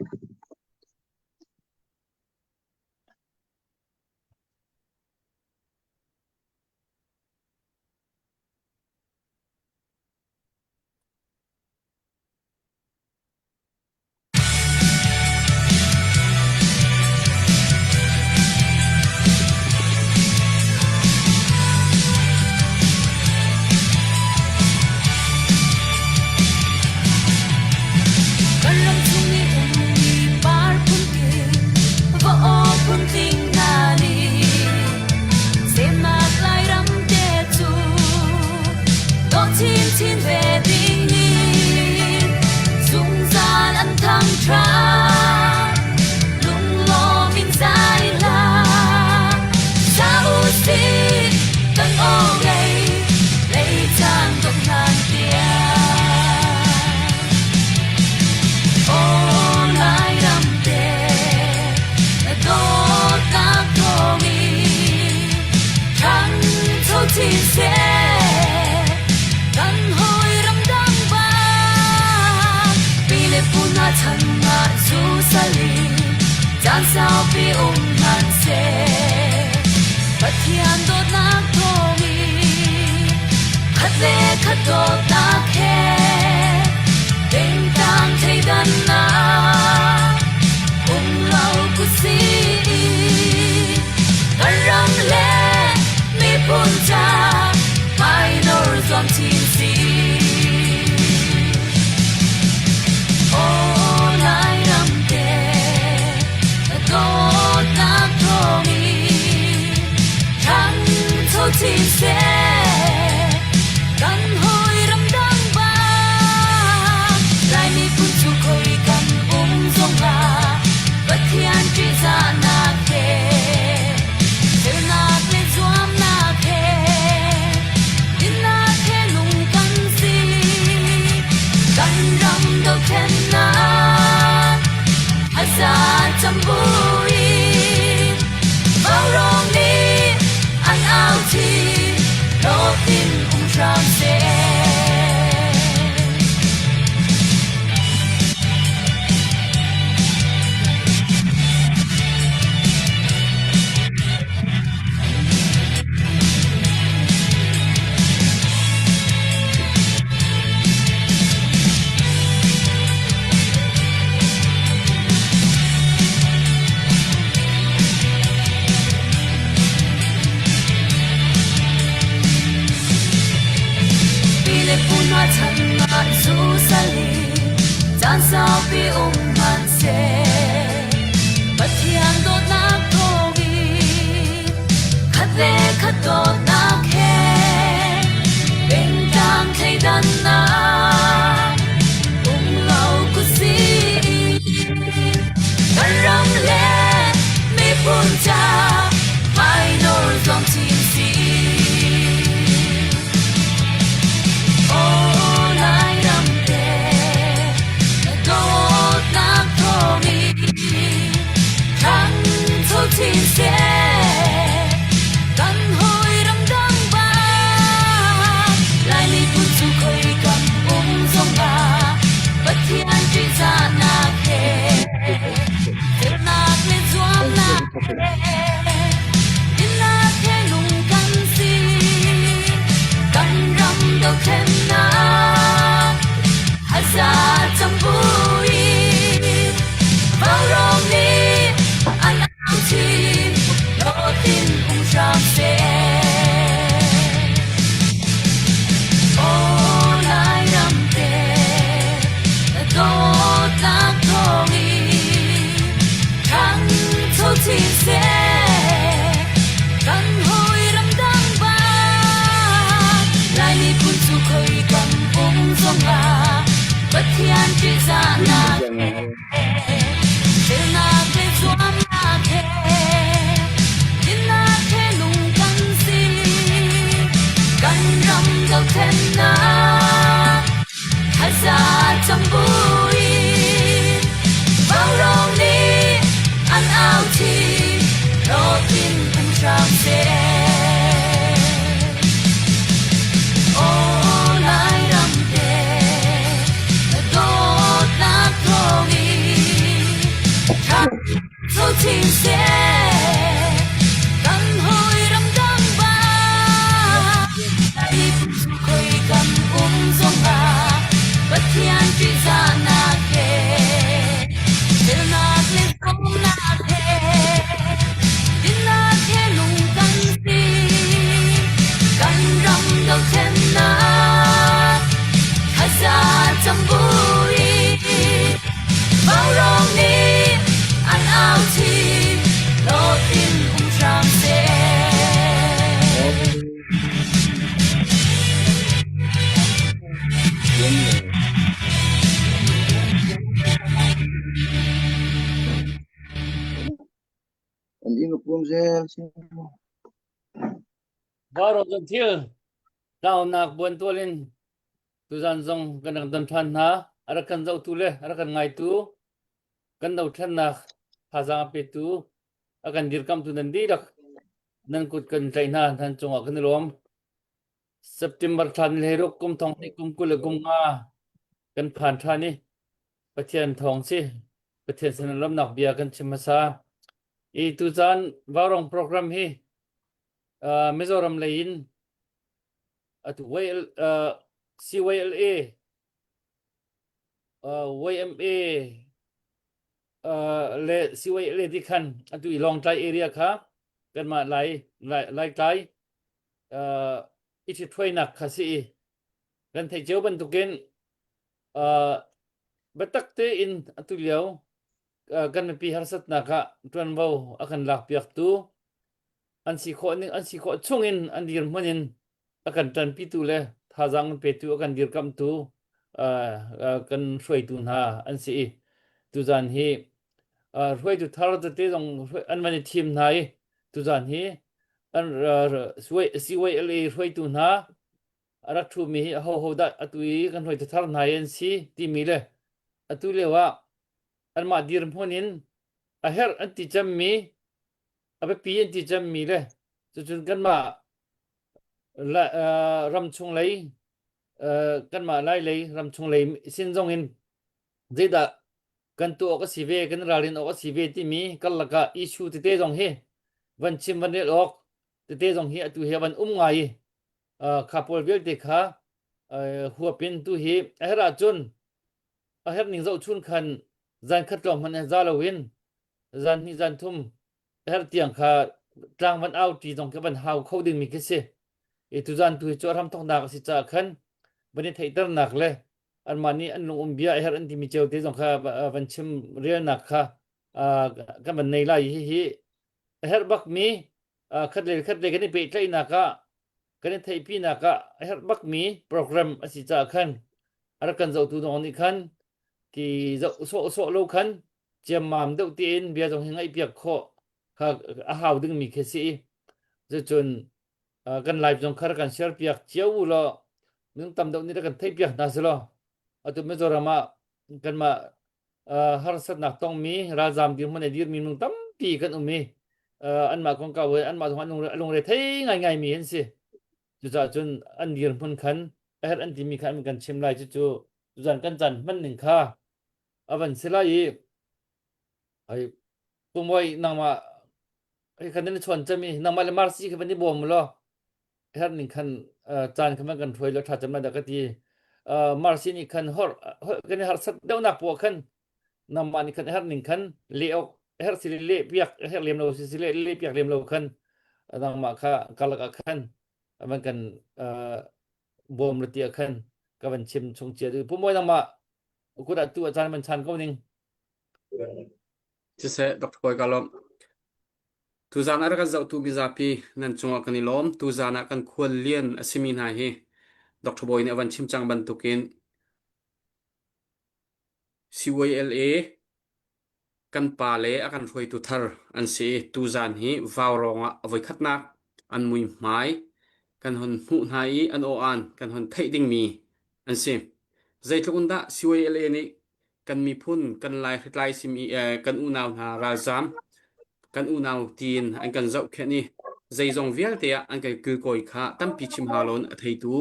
Hãy subscribe cho kênh Ghiền Mì Gõ Để không bỏ lỡ Bunzel Baro Zantil, Tao Nak Buan Tualin, Tuzan Zong Ganang Dantan Ha, Arakan Zau Tule, Arakan Ngai Tu, Gandau Tanak, Hazang Petu, Akan Dirkam Tu Nandirak, Nankut Kan China, Tan Chong Akan Rom, September Tan Leruk Kum Tong Ni Kum Kula Kum Nga, Kan Pan Tani, Patian Tong Si, Patian Sanalam Nak Bia Kan Chimasa, I Tuzan Varong Program Hi, Mizoram Lain, at CYLA YMA le CYLA ที่คันอัตุอีลองไตเอเรียค่ะกันมาหลายไกลอิทิถ้วยหนักค่ะสิกันไทเจ้าบันทุกินบัตักเตอินอัตุเลียวกันมีปีหัสนักค่ะตวนเว้าอากันหลักเปียกตูอันสิขอนึงอันสิขอช่วงอินอันเดียร์มันอินakan tan pitu le thazang petu akan dirkam tu kan hroi tu na an si tu zan hi hroi tu thar te jong an mani thim nai tu zan hi an CYLA hroi tu na arak thu mi ho da atui kan hroi tu thar nai an si ti mi le atu le wa an ma dir phonin a her an ti jam mi abe pi an ti jam mi le chun kan ma ram chung lei kan ma lai lei ram chung lei sin jong in zeda kan tu ok sive kan ralin ok sive ti mi kallaka issue te jong he van chim van le ok te jong he tu he van ngai khapol vel te kha huwa pin tu hi ahra chun aher ning zo chun khan zan khat lom han zalawin zan ni zan thum her tiang kha tlang van out ti jong ke ban hau khoding mi ke se Ituzan tu chor ham thong dak si cha khan bani thaitar nak le an mani an lung umbia her an ti mi cheu te jong kha van chim re nak kha ka ban nei lai hi her bak mi khat le kan pe tlai na ka kan thai pi na ka her bak mi program asi cha khan ar kan zo tu dong ni khan ki so lo khan chiam mam deu tin bia jong hingai piak kho kha a haw ding mi khe si je chunกันไลฟ์จงคากันเชียร์เปียกเจียวloนึงตำดอกนี้กันไทยเปียกนาซะloอตุเมจอรามากันมาหารสัตนักต้องมีราจามดิมันดีมีมึงตำปีกันมีอันมาของเก่าอันมาของลงเรไทยง่ายๆมีเห็นสิจุจะจนอันดีพุ่นคันอันที่มีคันกันชิมไลจุจุจันกันจันมันหนึ่งค่าอวันเสลายไอ้ปุ่มไว้นางมาไอ้คันนี้ชวนจะมีนางมาเลมาร์ซี่คือเป็นที่บ่มlo her ning khan chan khama kan thoi lo tha chamna da ka ti marsini khan hor kan har sat deu nak po khan namani khan her ning khan le ok her sili le piak her lem lo sili le piak lem lo khan dang ma kha kalaka khan man kan bom le tia khan ka ban chim chung che du pumoi dang ma ku da tu ajan man chan ko ningจะเสดรปอยกาลมtu zana ra kan zau tu bizapi nan chunga kani lom tu zana kan khol lien asimin ha hi dr boy ne awan chim chang ban tukin CYLA kan pale akan roi tu thar an se tu zan hi vawronga avoi khatnak an mui mai kan hon hu nai an o an kan hon theiding mi an se zaitunda CYLA ni kan mi phun kan lai simi kan u naw na razam kan u naw tin an kan zau khe ni zaizong vial te an kai ku koi kha tampi chim halon athei tu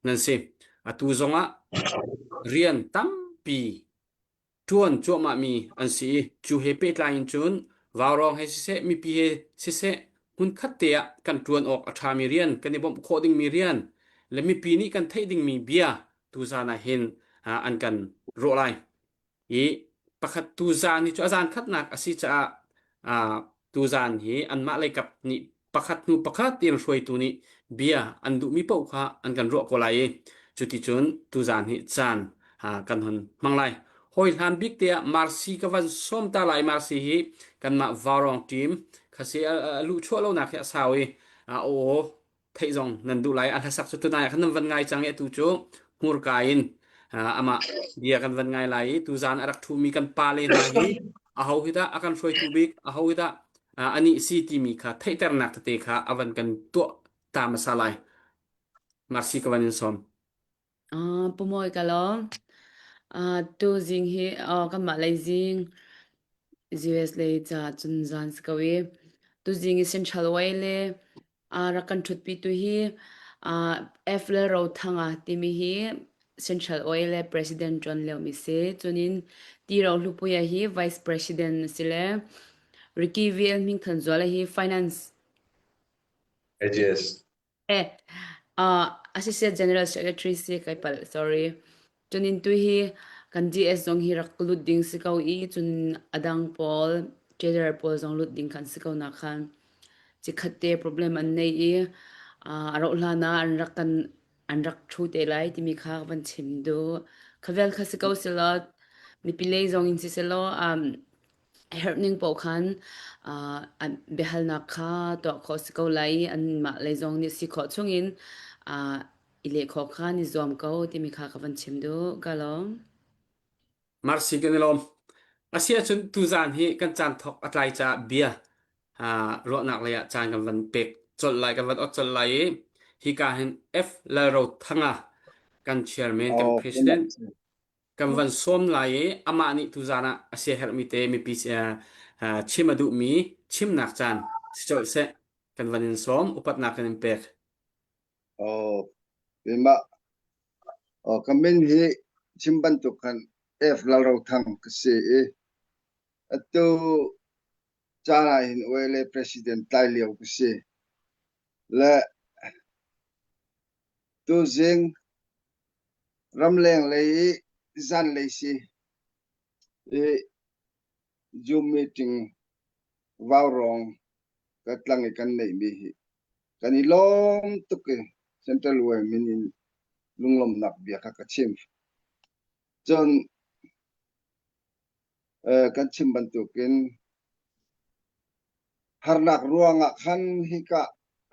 nan se atu zonga rian tampi tuan choma mi an si chu he pe tlain chun warong he se mi pi he se hun khat te kan tuan ok atha mi rian kan ni bom khoding mi rian le mi pi ni kan theiding mi bia tu zana hin an kan ro lai i pakhat tu zan ni chu azan khat nak asi cha tu zan hi an ma lai kap ni pakhat nu pakhat tin roi tu ni bia an du mi pau kha an kan ro ko lai chuti chun tu zan hi chan kan hon manglai hoi han big te marsi ka van som ta lai marsi hi kan ma warong team khase lu chho lo na kha sawi o thei jong nan du lai an sak chu tu na khan van ngai chang e tu chu mur kain ama dia kan van ngai lai tu zan arak thu mi kan pa le na hi a ho hida akan roi tu big a ho hida อันนี้ซีที่มีค่ะไทยแต่นักเตะค่ะอวันกันตัวตามมาสลายมาร์ซีกับวันนินซอมpomoy ka lo tu jing hi ka ma lai jing US le cha chun zan skawi tu jing central way le rakan thut pi tu hi F le ro thanga timi hi central oil le president John Leo mi se chunin ti ro hlupu ya hi vice president sile Ricky Vial Ming Than Zwala hi finance AGS. Assistant General Secretary si kai pal sorry chunin tu hi kan GS zong hi raklut ding si kau I chun adang Paul Trader Paul zong lut ding kan si kau na khan chi khatte problem an nei I aro lana an rak thu te lai ti mi kha ban chim do khavel kha si kau sila mi pilei zong in si selo herning po khan an behal na kha to kho si kau lai an ma le zong ni si kho chungin ile kho kha ni zom ko ti mi kha ka ban chim do galom Marsi kan lom asia chun tu zan hi kan chan thok atlai cha bia ro nak le ya chan kan van pek chol lai kan van ot chol lai hi ka hin F la ro thanga kan chairman kan president kan van som lai ama ni tu zana asia her mi te mi pi chimadu mi chim nak chan chol se kan van in som upat nak kan pek bima kamen hi chimban tu kan F la ro thang kse atu chana hin wele president tai liu kse la tu jing ramleng lei zan lei si Zoom meeting wrong katlang kan nei mi hi kani lom tuke central way minin lunglom nak bia ka chim jon kan chim bantukin harnak ruanga khan hi ka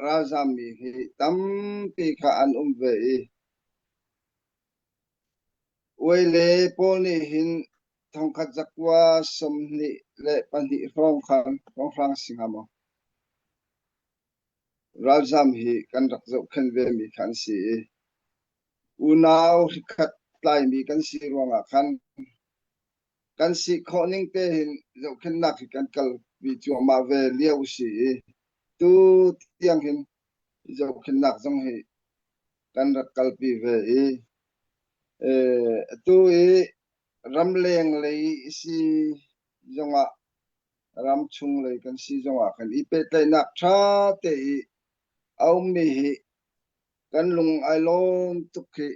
razami hi tampi kha an umve wele poni hin thongkhat jakwa somni le pani rong khan rong singamo razam hi kan rak zo khan ve mi khan si unaw khat lai mi kan si ruanga khan kan si khoning te hin zo khan nak kan kal vi chu ma ve liau si tu tiang hin zo khan nak jong hi kan rak kal pi ve tu ramleng lei si zonga ramchung lei kan si zonga kan ipe tlai nak tha te au mi hi kan lung ai lom tukhi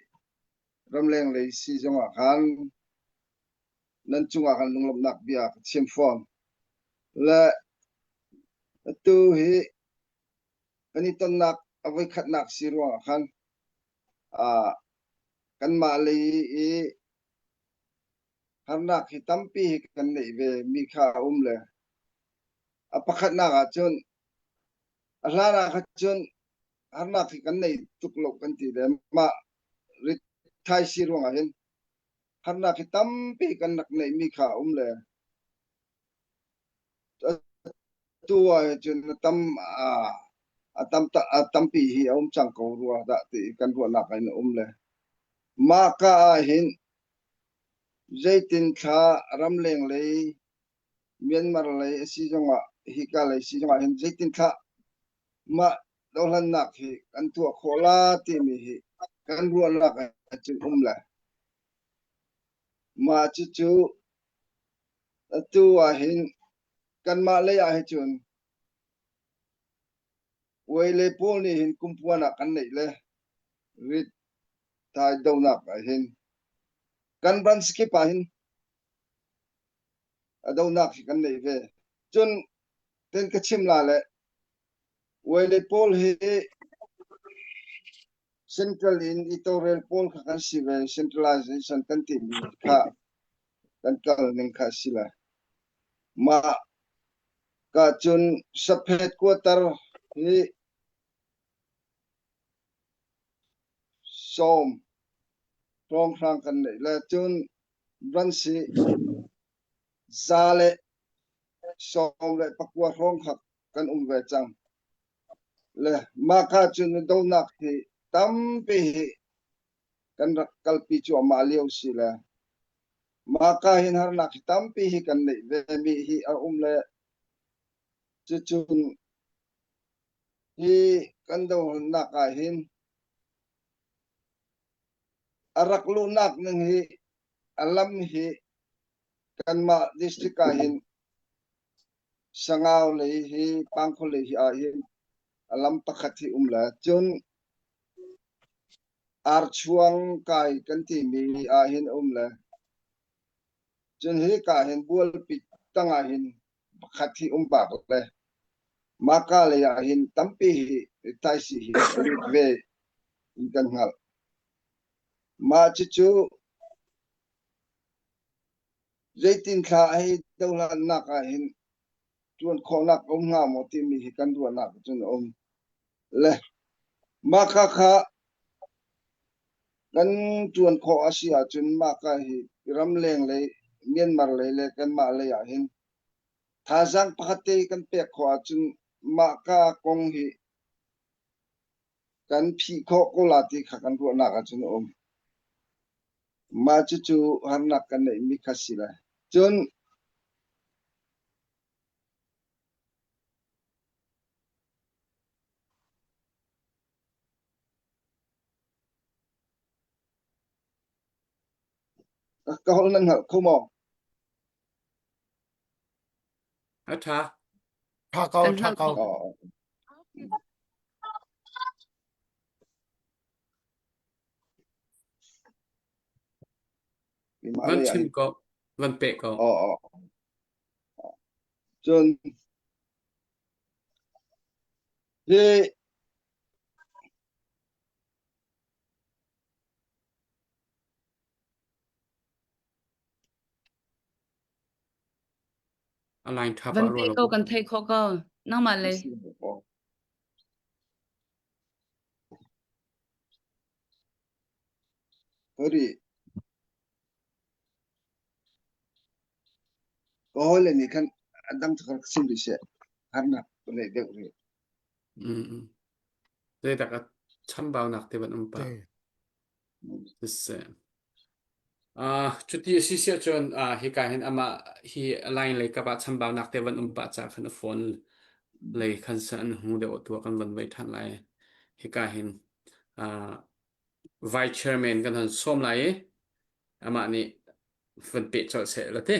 ramleng lei si zonga kan nan chunga kan lunglom nak bia chim phone la tu hi kani ton nak avai khat nak si ro khan kan ma lei har nak hi tampi kan nei ve mi kha le apakhat nak a chun alana kha chun har nak hi kan nei tuklok kan ti le ma rit thai si ro nga hin har nak hi tampi kan nak nei mi kha le tu a chun tampi hi chang ko ruwa da ti kan ruwa nak ai le ma ka hin zaitin kha ramleng lei Myanmar lei si zonga hi ka lei si zonga hin zaitin kha ma dolan nak hi kan tu khola ti mi hi kan ruwa nak chun le ma chu tu a hin kan ma le a hi chun wele pol ni hin kumpuana kan nei le rit tai do nak a hin kan ban skip a hin do nak kan nei ve chun ten ka chim la le wele pol hi central in electoral pol kan si ve centralization kan ti mi kha kan kal ning kha sila ma ka chun saphet quarter hi som rong rang kan nei le chun ran si zale som le pakwa rong khak kan ve chang le ma ka chun do nak hi tam pe hi kan kalpi chu ma leo si la ma ka hin har nak tam pe hi kan nei ve mi hi a le chu chun hi kan do nak a hin arak lu nak nang hi alam hi kan ma district a hin sangau le hi pangkhol le hi a hin alam pakhat hi la chun ar chuang kai kan ti mi a hin la chun hi ka hin bual pi tang a hin pakhat hi bak le ma ka le a hin tampi hi tai si hi ve in kan ngal ma chu zaitin kha hi dola nak a hin chuan khonak nga mo ti mi hi kan duan nak chun le ma kha kan chuan kho asia chun ma ka hi ram leng le Myanmar le kan ma le ya hin thajang pakhate kan pe kho chun ma ka kong hi kan phi kho ko la ti kha kan duan nak chun ma chu har nak kan nei mi khasila chun ka hol nan hal ko mo อาทา Kan hal Thakau. Ni ma วัน le ya ชิมก็วันเปะก็ chun hi อะไรทับ Van อร่อย pe kau kan thei kho kau nang ma le Hori ko hole ni kan adang thak sim di se harna le de ri อืมเลยแต่ก็ชั้นเบาหนักแต่วันปะ Thisจุดที่สิเสียจนฮิกาเห็นอามาฮิไลน์เลยกับชั้นเบาหนักแต่วันปะจากคันฟอนเลยคันสันหูเดียวตัวกันวันไว้ทันไลฮิกาเห็นVice Chairman กันทันส้มไลอามานี่ฟันเปะจอดเสร็จแล้วเต้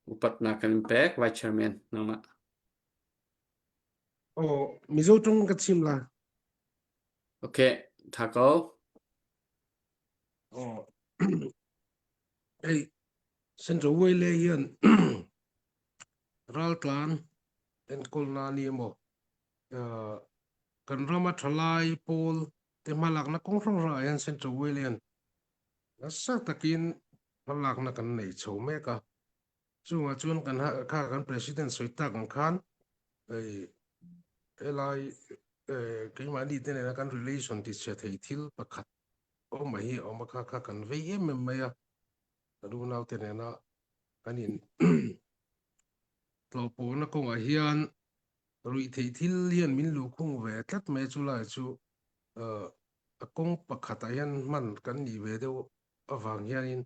อุปัตนากันแบก Vice Chairman นั่นมา Mizo tung katsim la. โอเคถ้าเขา Hey, Central Wele yan. Ral Klan en kolna ni mo. Kan rama thalai pol te malak na kong ra yan Central Wele yan. Nasa takin malak na kan nei chow meka. Chunga chun kan kan President Soita kan khan. Elai kay mani tene na kan relation ti siya thil pakhat. Mahi makha kan vei maya. Adu naw tene na kanin tlopo na kong hian rui thil hian min lu khung ve tlat me chu la chu akong pakhat hian man kan ni ve deu awang hianin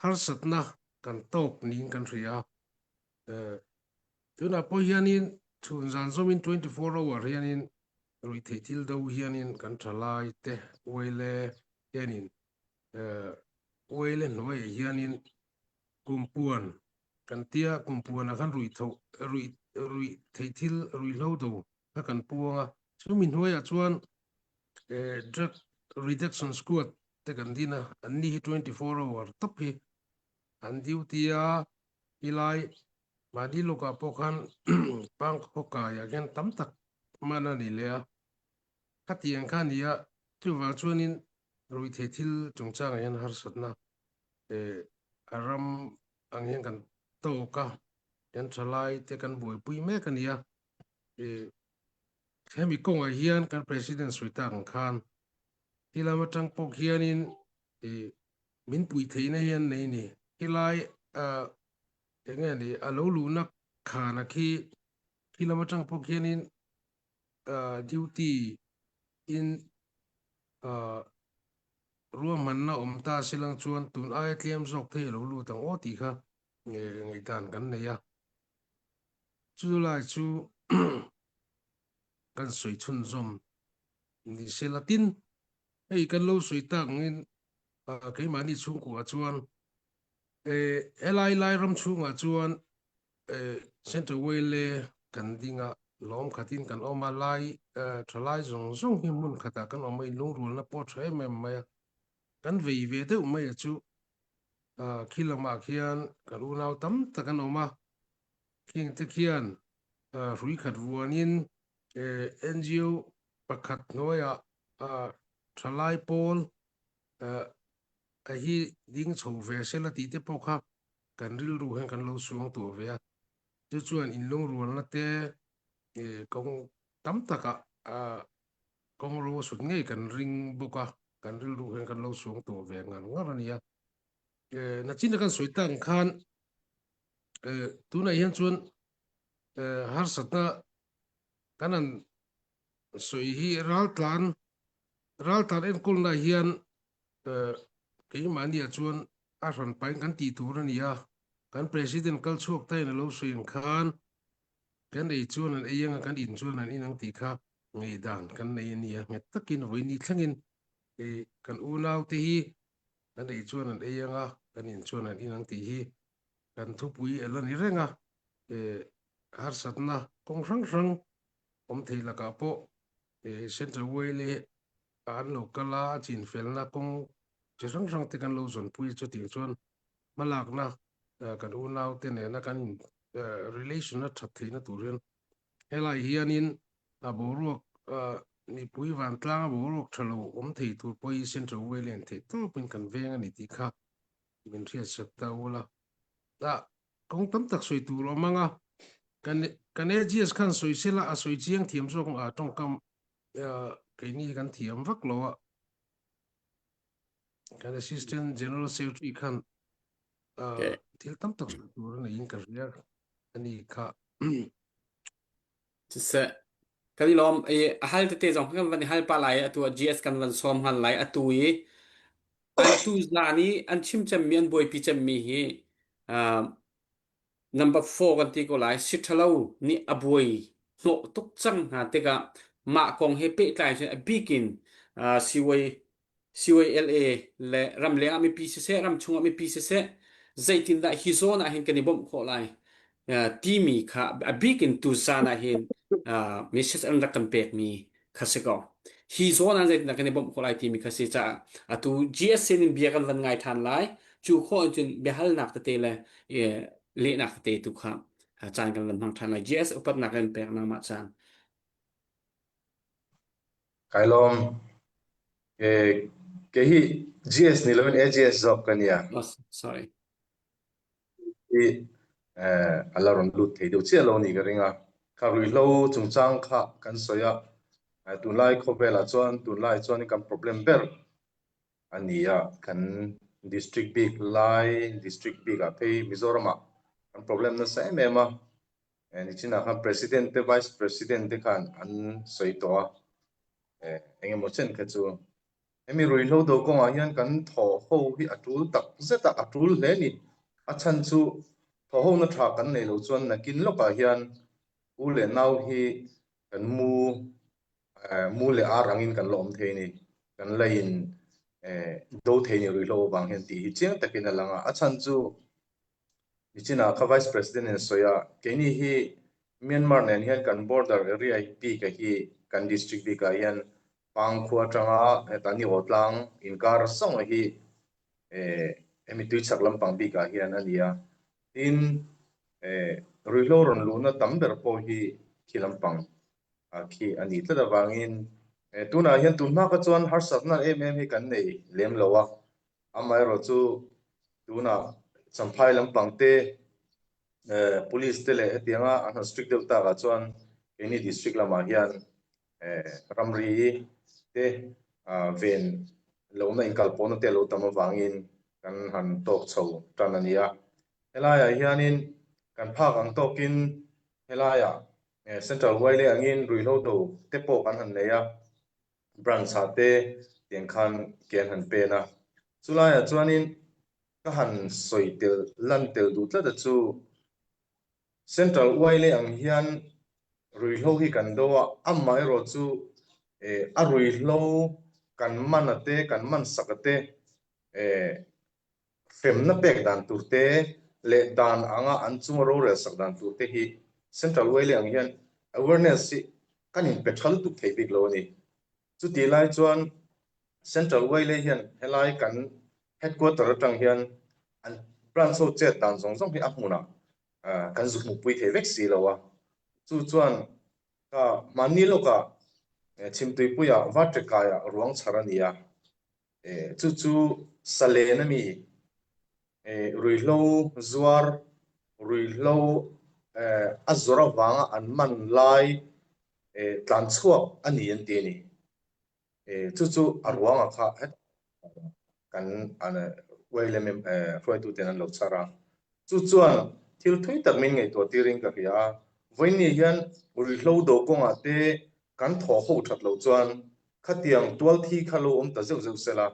har satna kan tok nin kan ria tuna po hianin chun zan zomin 24 hour hianin rui thil do hianin kan thalai te wele hianin wele noi hianin kumpuan kan tia kumpuan akan rui thil rui lo do kan puanga chumin hoya chuan drug reduction squad te kan dina anni 24 hour tapi an duty-a ilai madi loka pokan pang hoka ya gen tamtak mana ni lea khatiang khania chuwa chuanin rui thil chungchang yan har satna aram anghen kan toka yan thalai te kan boi pui me kan ya hemi kong hian kan President Soita kan khan hilama tang pok hianin min pui theina hian nei ni hilai อย่างนี้อาลูนักขานักที่เรามาจังพวกเฮียนินduty in ร่วมมันนะตาสิลังชวนตุนไอเทียมสกเทลูลูตังโอติค่ะไงตานกันเนี่ยจูไลจู กันสวยชุนซอมนี่เซลาตินไอ้กันโลสวยตังเงินเคยมานี่ชุงกัวชวนไลรำชุงชวนเซนต์เวลกันดิ้งล้อมขัดินกันออกมาไล่ทลายส่งหิมุนขัดกันออกมาลงรูนะปอดใช้แม่ไม่กันเวเดอไม่จูคิลมาเขียนกันอุณาวตั้มตะกันออกมาเขียนตะเขียนรุยขัดวัวนินNGO ประคัดน้อยทลายโพลไอ้ที่ดิ้งโฉวเวเซลติเตปอกครับกันริลรูแห่งกันเราสวงตัวเวียจะชวนอินลงรูนั่นเตกงตั้มตะกะกงรู้สุดง่ายกันริงบุกกันริลรูแห่งกันเราสวงตัวเวียงานงั้นเนี่ยนักจินกันสวยตั้งคันตัวไหนเห็นชวนหาสัตว์กันนั้นสวยฮีรัลตันเอ็นกุลนาเฮียนกี่มันเนี่ยชวนอาสันไปกันตีตัวนี่กันประธานกัลชกไทยในโลกสวยคันกันไอ้ชวนนั้นยังกันอินชวนนั้นนังตีข้าไม่ด่านกันในนี่เมื่อตะกินวันนี้ทั้งอินกันอุณาวตีกันไอ้ชวนนั้นยังกันอินชวนนั้นนังตีกันทุบวีเอลันนี่เร่งหาสัตว์นะกงรังผมทีละกับโปเซนต์เวลอันโลกลาจีนเฟลนะกงจะรังที่กันโลส่วนปุยจุดที่ชวนมาหลักนะกันอุณาวเตเนี่ยนะกัน relation นะชัดที่นะตัวเรื่องเฮลัยเฮียนินบวกนี่ปุยวันตลางบวกทะลุผมทีตัวปุยเซนต์เวลน์ที่ต้องเป็นกันเวงอันนี้ที่ข้าเป็นเรียนสัตว์วัวละกงตั้มตักสวยตัวเรามั้งกันGS กันสวยเสละสวยเจียงเทียมส่งตรงกำกันนี่กันเทียมวักโลกัน assistant general secretary กันที่ตั้มตักสวยตัวนั่นยิงกันเรียกอันนี้ค่ะ จะกันล้อมฮัลเตจงกันวันฮัลปาไลตัว GS กันวันซ้อมฮัลไลตุยอันตุซลานีอันชิมจำมีอันบอยพิจำมีnumber 4กันที่ก็ไลสิทธิ์เรานี่อบวยโนตุกจังหาเตกะมาคงเฮเปตไลน์บิกินCYLA และรำเลียงมี PCC รำชงมี PCC ใจตินได้ฮิโซนะเห็นกันในบ่มขอไลทีมีค่ะบิกินตุซานะเห็นมิสอันดักกันเปกมีคาสกอฮิโซนะใจตินได้กันในบ่มขอไลทีมีคาสจ้าตัว GS นี่เบียกันวันไงทันไลจูข้อจนเบียหัลนักตะเตเลยเละนักเตตุครับอาจารย์กันวันทางทันไล GS อุปนักกันเปกนามาจารย์ไกลอมque hi GS ni loin AGS job kan ya sorry i alaron lut thei do che lo ni ka ringa ka rui lo chung chang kha kan soya tu lai khobela chuan tu lai chuan kan problem ber ania kan district big lai district big a pei Mizoram kan problem na sai mema ni china kan president te vice president te kan an soi to enge mo chen ka chu emi rui lo do ko a hian kan tho ho hi atul tak zeta atul hle ni a chan chu tho ho na tha kan nei lo chuan na kin lo ka hian u le nau hi kan mu le a rangin kan lom the ni kan lain do the ni rui lo bang hen ti hi chiang takin alanga a chan chu ichina ka vice president en soya ke ni hi Myanmar nen hian kan border area pi ka hi kan district bi ka hian pang khua tanga tani otlang inkar song hi emi tui chaklam pang bi ka hian ania in ruilo ron luna tamber po hi khilampang khi ani tlada wangin tuna hian tunma ka chuan harsatna hi kan nei lem lowa amai ro chu tuna champhai lampang te police te le hetianga an strict delta ka chuan any district lama hian ramri te ven lo na inkal pon te lo tama wangin kan han tok chho tanania helaya hianin kan phak ang tokin helaya central way le angin ruilo do tepo kan han leya branch ate tiang khan ken han pe na chulaya chuanin ka han soitel lan tel du tla da chu central way le ang hian ruilo hi kan dowa amma ro chu a ruilo kan manate kan man sakate fem na pek dan turte le dan anga an chung ro re sak dan turte hi central way le ang hian awareness si kanin petrol tu thei big lo ni chu ti lai chuan central way le hian helai kan headquarter atang hian an branch so chet dan song song hi apmuna kan zu mu pui thei vek si lo wa chu chuan ka mani lo ka chimtui puya vatrikaya ruang charania chu sale na mi ruilo zuar ruilo azora wanga an man lai tlan chuak ani an ti ni chu arwanga kha kan ana weile mem roi tu ten an lo chara chu chuan thil thui tak min ngei to tiring ka ya voini hian ruilo do konga te kan tho ho that lo chuan khatiang twal thi khalo om ta zeu zeu sela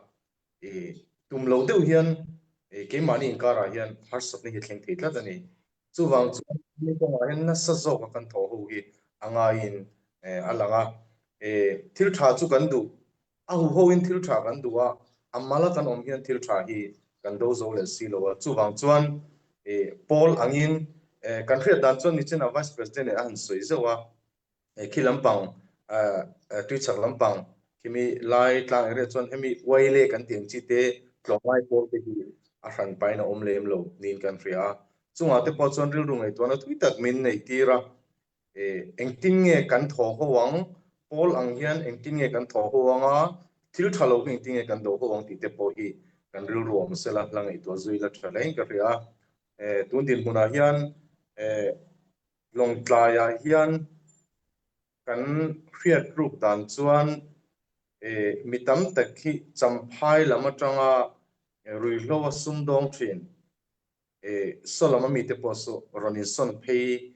tum lo deuh hian ke mani inkara hian har sat ni hi thleng thei tlat ani chuwang chu ni ko hian na sa zo ka kan tho ho hi anga in alanga thil tha chu kan du a hu ho in thil tha kan duwa amala kan om hian thil tha hi kan do zo le si lo chuwang chuan Paul angin kan khriat dan chuan ni chena vice president an soi zewa khilampang tuichak lampang kimi lai tlang re chuan hemi waile kan tiang chi te tlomai pol te hi a ran paina om lem lo nin kan ria chunga te po chuan ril rung ei to na thui tak min nei tira engting nge kan tho ho wang pol ang hian engting nge kan tho ho wanga thil thalo engting nge kan do ho wang ti te po hi kan ril rom sela lang ei to zui la thleng ka ria tun din huna hian long tlaya hian kan khriat group dan chuan mitam takhi champhai lama tanga ruilo sumdong thin solama mi te poso ronison pei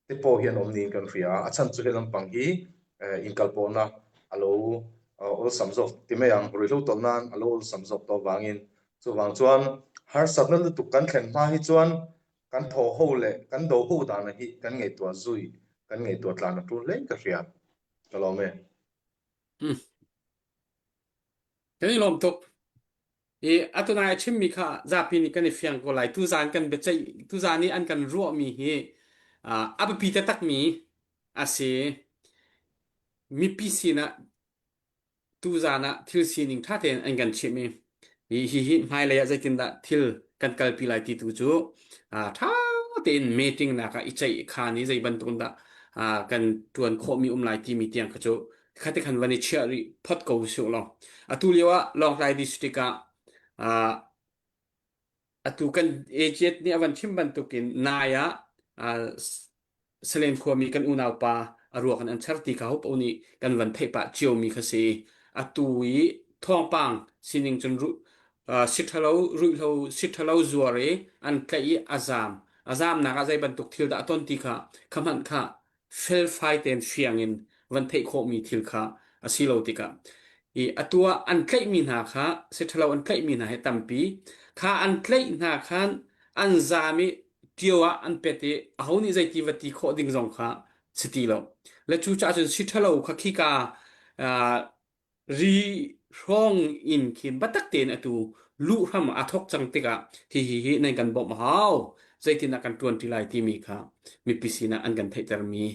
te po hian omnin kan ria achan chu helam pang hi inkalpona alo ol samjok timeyang ruilo tolnan alo ol samjok to wangin chuwang chuan har sabna lu tukan thlen ma hi chuan kan tho ho le kan do ho dan hi kan ngei to zui kan ngei to tlan tu le ka ria kalome Kani lom tok atunai chimmi kha zapi ni kan fiang ko lai tu zan kan be chai tu zan ni an kan ro mi hi abapi ta tak mi ase mi pisina tu zana thil sining tha ten an kan chimi hi mai le ya zaitin da thil kan kalpi lai ti tu chu tha ten meeting na ka ichai kha ni zai ban tun da kan tuan kho mi lai ti mi tiang ka chu khate khan wani chari phot ko su lo atuliwa long lai district ka atu kan ejet ni awan chimban tukin naya selen kho mi kan unaw pa aruak an charti ka hop oni kan wan thei pa chiu mi khasi atui thong pang sining chun ru sithalo ruilo sithalo zuare an kai azam na ga zai ban tuk thil da ton ti kha khaman kha fel fight and fiangin wan thei kho mi thil kha asilo tika atua an kai mi na kha sithalo an kai mi na he tampi kha an kai na khan an zami tiwa an pete ahoni zai ti wati kho ding zong kha sitilo le chu cha chun sithalo kha khika ri rong in kin batak ten atu lu ram athok chang tika hi nei kan bom hau zaitina kan tuan tilai ti mi kha mi pisina an kan thai tar mi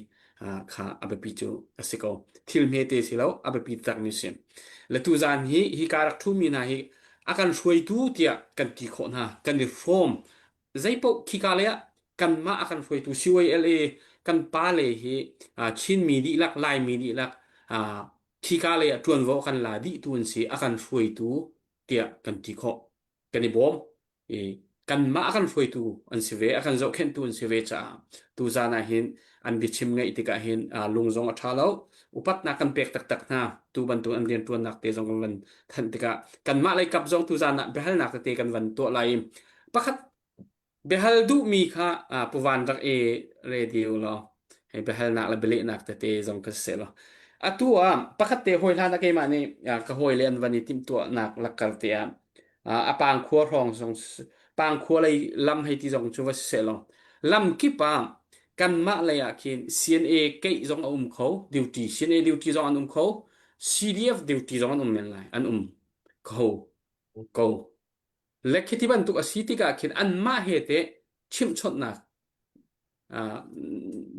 kha abapi chu asiko thil me te silo abapi tak ni sim le tu zan hi karak thu mi na hi akan shoi tu tia kan ti kho na kan reform zaipo khikale kan ma akan shoi tu CYLA kan pa le hi chin mi di lak lai mi di lak khikale tuan vo kan la di tuan si akan shoi tu tia kan ti kho kan ni bom kan ma akan shoi tu an sive akan zo khen tu an sive cha tu zana hin an bi chim ngai tika hin lungzong athalo upat na kan pek tak na tu ban tu an den tuan nak te jong kan than tika kan ma lai kap jong tu zana behal nak te kan van to lai pakhat behal du mi kha puwan rak e radio lo he behal nak la bele nak te zong ka se lo atua pakhat te hoi hlan ke ma ni ka hoi len wani tim to nak lakal te apang khuwa rong song pang khuwa lai lam hai ti zong chu wa se lo lam ki pa kan ma la ya kin CNA ke zong kho duty CNA duty zong an kho CDF duty zong an men lai an kho ko lekhiti ban tuk asiti ka kin an ma hete chim chot nak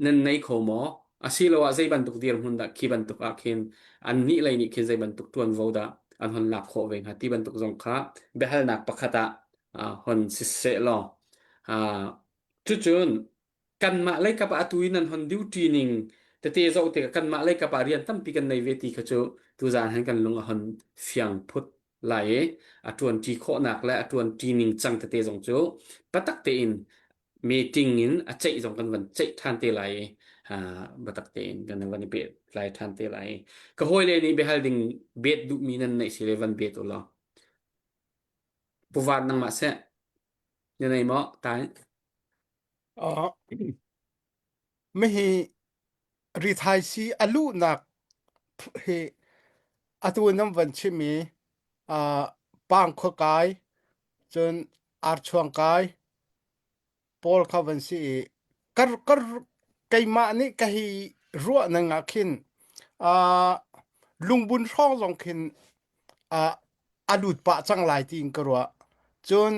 nen nei kho mo asilo wa zai ban tuk dir hun da ki ban tuk akin an ni lai ni kin zai ban tuk tuan voda an hon lap kho veng ha ti ban tuk zong kha behal nak pakhata hon sisse lo chuchun kan ma lai ka pa atuin an hon duty ning te zo te kan ma lai ka pa rian tam pi kan nei veti kha chu tu zan han kan lung hon fiang phut lai atuan ti kho nak la atuan ti ning chang te zong chu patak te in meeting in a chei zong kan van chei than te lai batak te in kan van be lai than te lai ka hoi le ni be holding bet du mi nan nei se van bet ola puwan nang ma se ne nei mo taiไม่ให้รีไทยซีอลุนักเฮอตัวน้ำวันชิมีปางขกายจนอาร์ชวงกายปอลคาวันซีกไกมานี่ก็ให้รัวนังขินลุงบุญช่องลงขินอดุดปะจังหลายทีงกรัวจน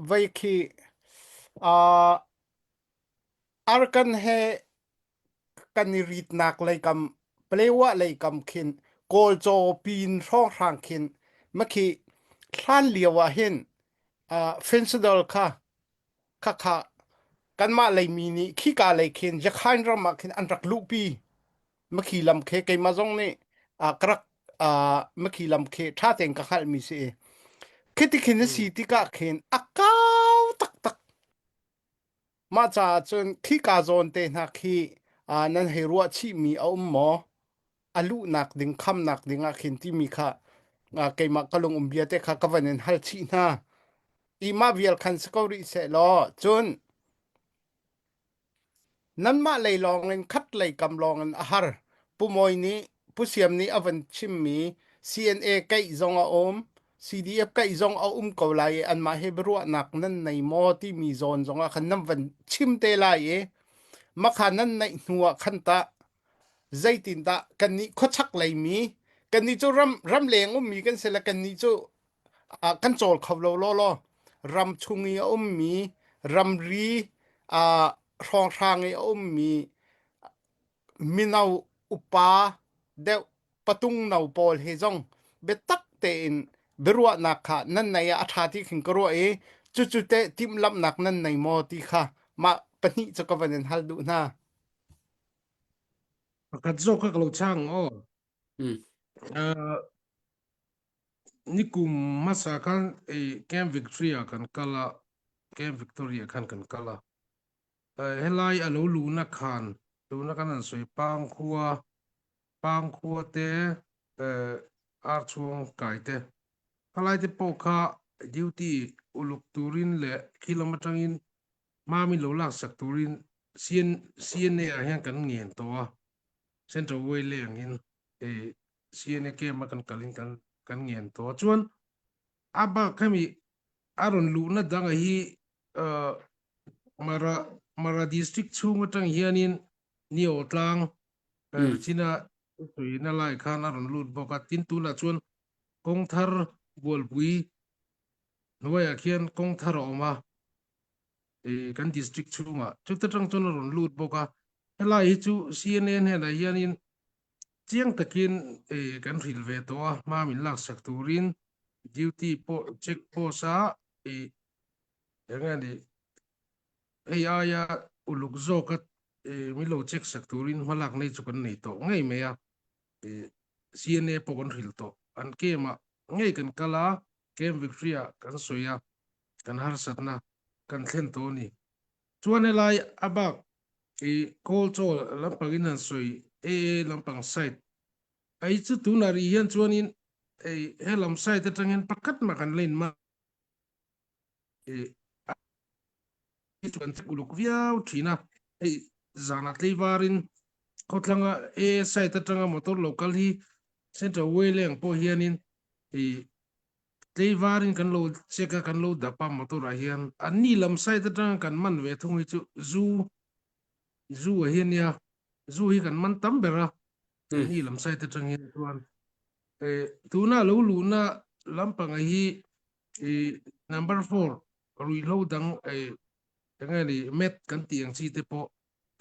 ไว้คีอาร์กันเฮกันนิริตนักเลยกำเปลวะเลยกำขินโกลโจปีนช่องทางขินเมื่อกี้ท่านเลียวเห็นเฟนซ์ดอลค่ะกันมาเลยมีนี่ขี้กาเลยขินจะขันรำมาขินอันรักลูกปีเมื่อกี้ลำเคไกมาจงนี่กรักเมื่อกี้ลำเคท่าเต็งกะขัดมีเสียคิดที่ขินสีที่กะขินอักเก้าตักมาจากจนขี้กาโจนเตนักขี้นั่นให้รัวชีมีเอาหมออลุนักดึงคำนักดึงขินที่มีค่ะไกมากะลงเบียเตค่ะก็วันนั้นฮัลชีนาอีมาเวียลคันสกอริเสลอจนนั้นมาเลยลองเงินคัดเลยกำลองเงินอาหารผู้มวยนี้ผู้เสียมนี้อวันชิมมี CNA ไก่จงเอาCDF ไก่จงเอาเกาไลอันมาให้บรัวนักนั้นในมอที่มีโซนจงขันน้ำวันชิมเตไลมาขันนั้นในหัวขันตาใจตินตากันนี้ขชักเลยมีกันนี้จะรำเลงมีกันเสร็จแล้วกันนี้จะกันโจลเขาโลรำชุงยมีรำรีรองทางมีมีนาอุปาเดวปตุงนาปอลเฮจงเบตักเตนเบรัวนักค่ะนั่นในอาชาที่ขิงกรัวจุเตทิมลำนักนั่นในมอที่ค่ะมาปนิจะกวันฮัลดูนะกัดโซกกะโลช่างนี่กุมมาสักกันแกมวิกตอเรียกันกะละแกมวิกตอเรียกันกะละเฮลัยอโลลูนักขันนั่นสวยปางคัวเตอาร์ชวงไก่เตอะไรที่ปกะดิวตี้อุลุกตูรินเละกิโลเมตรอินมามีโลลักสักตูรินเซียนเนี่ยยังกันเงียนตัวเส้นตัวเวลเลยอย่างนี้เซียนเนี่ยเกมมากันกันเงียนตัวจวนอาบะแค่มีอารอนลูนัดดังไอ้มาราดิสตริกชูมาตั้งเฮียนินนิโอตลังชินะสุยนั่นไล่ข้าอารอนลูดบอกตินตุละจวนกงทาร์บัวปุยหน่วยอาเขียนกงทาร์ออกมากันดิสตริกชูมาจุดตั้งจนอารอนลูดบอกไล่จูCNNเห็นอะไรยันนินเจียงตะกินกันริลเวตัวมามินลักสักตูรินดิวตี้โปเช็คโปซาอย่างนั้นดิอายาอุลุกโซกัดมิโลเช็คสักตูรินหัวหลักในจุกันในโตง่ายไหมCNN ปกันริลโตอันเกมง่ายกันกะลาเกมวิกตอเรียกันสวยกันฮาร์สัตนะกันเล่นโตนี่ชวนอะไรอาบักโคลโจลำปังอินันสวยลำปังไซต์จุดตุนารียันชวนอินเฮลำไซต์แต่จังเห็นประกัดมากันเล่นมา chu kan uluk viau thina ei zana tleivarin khotlanga e site atanga motor local hi central wayleng po hianin ei tleivarin kan lo cheka kan lo dapa motor a hian ani lam site atanga kan man ve thung hi chu zu a hian ya zu hi kan man tam bera ani lam site atanga hi tuan tuna lo luna lampanga hi number 4 rui lo dang tangani met kan tiang chi te po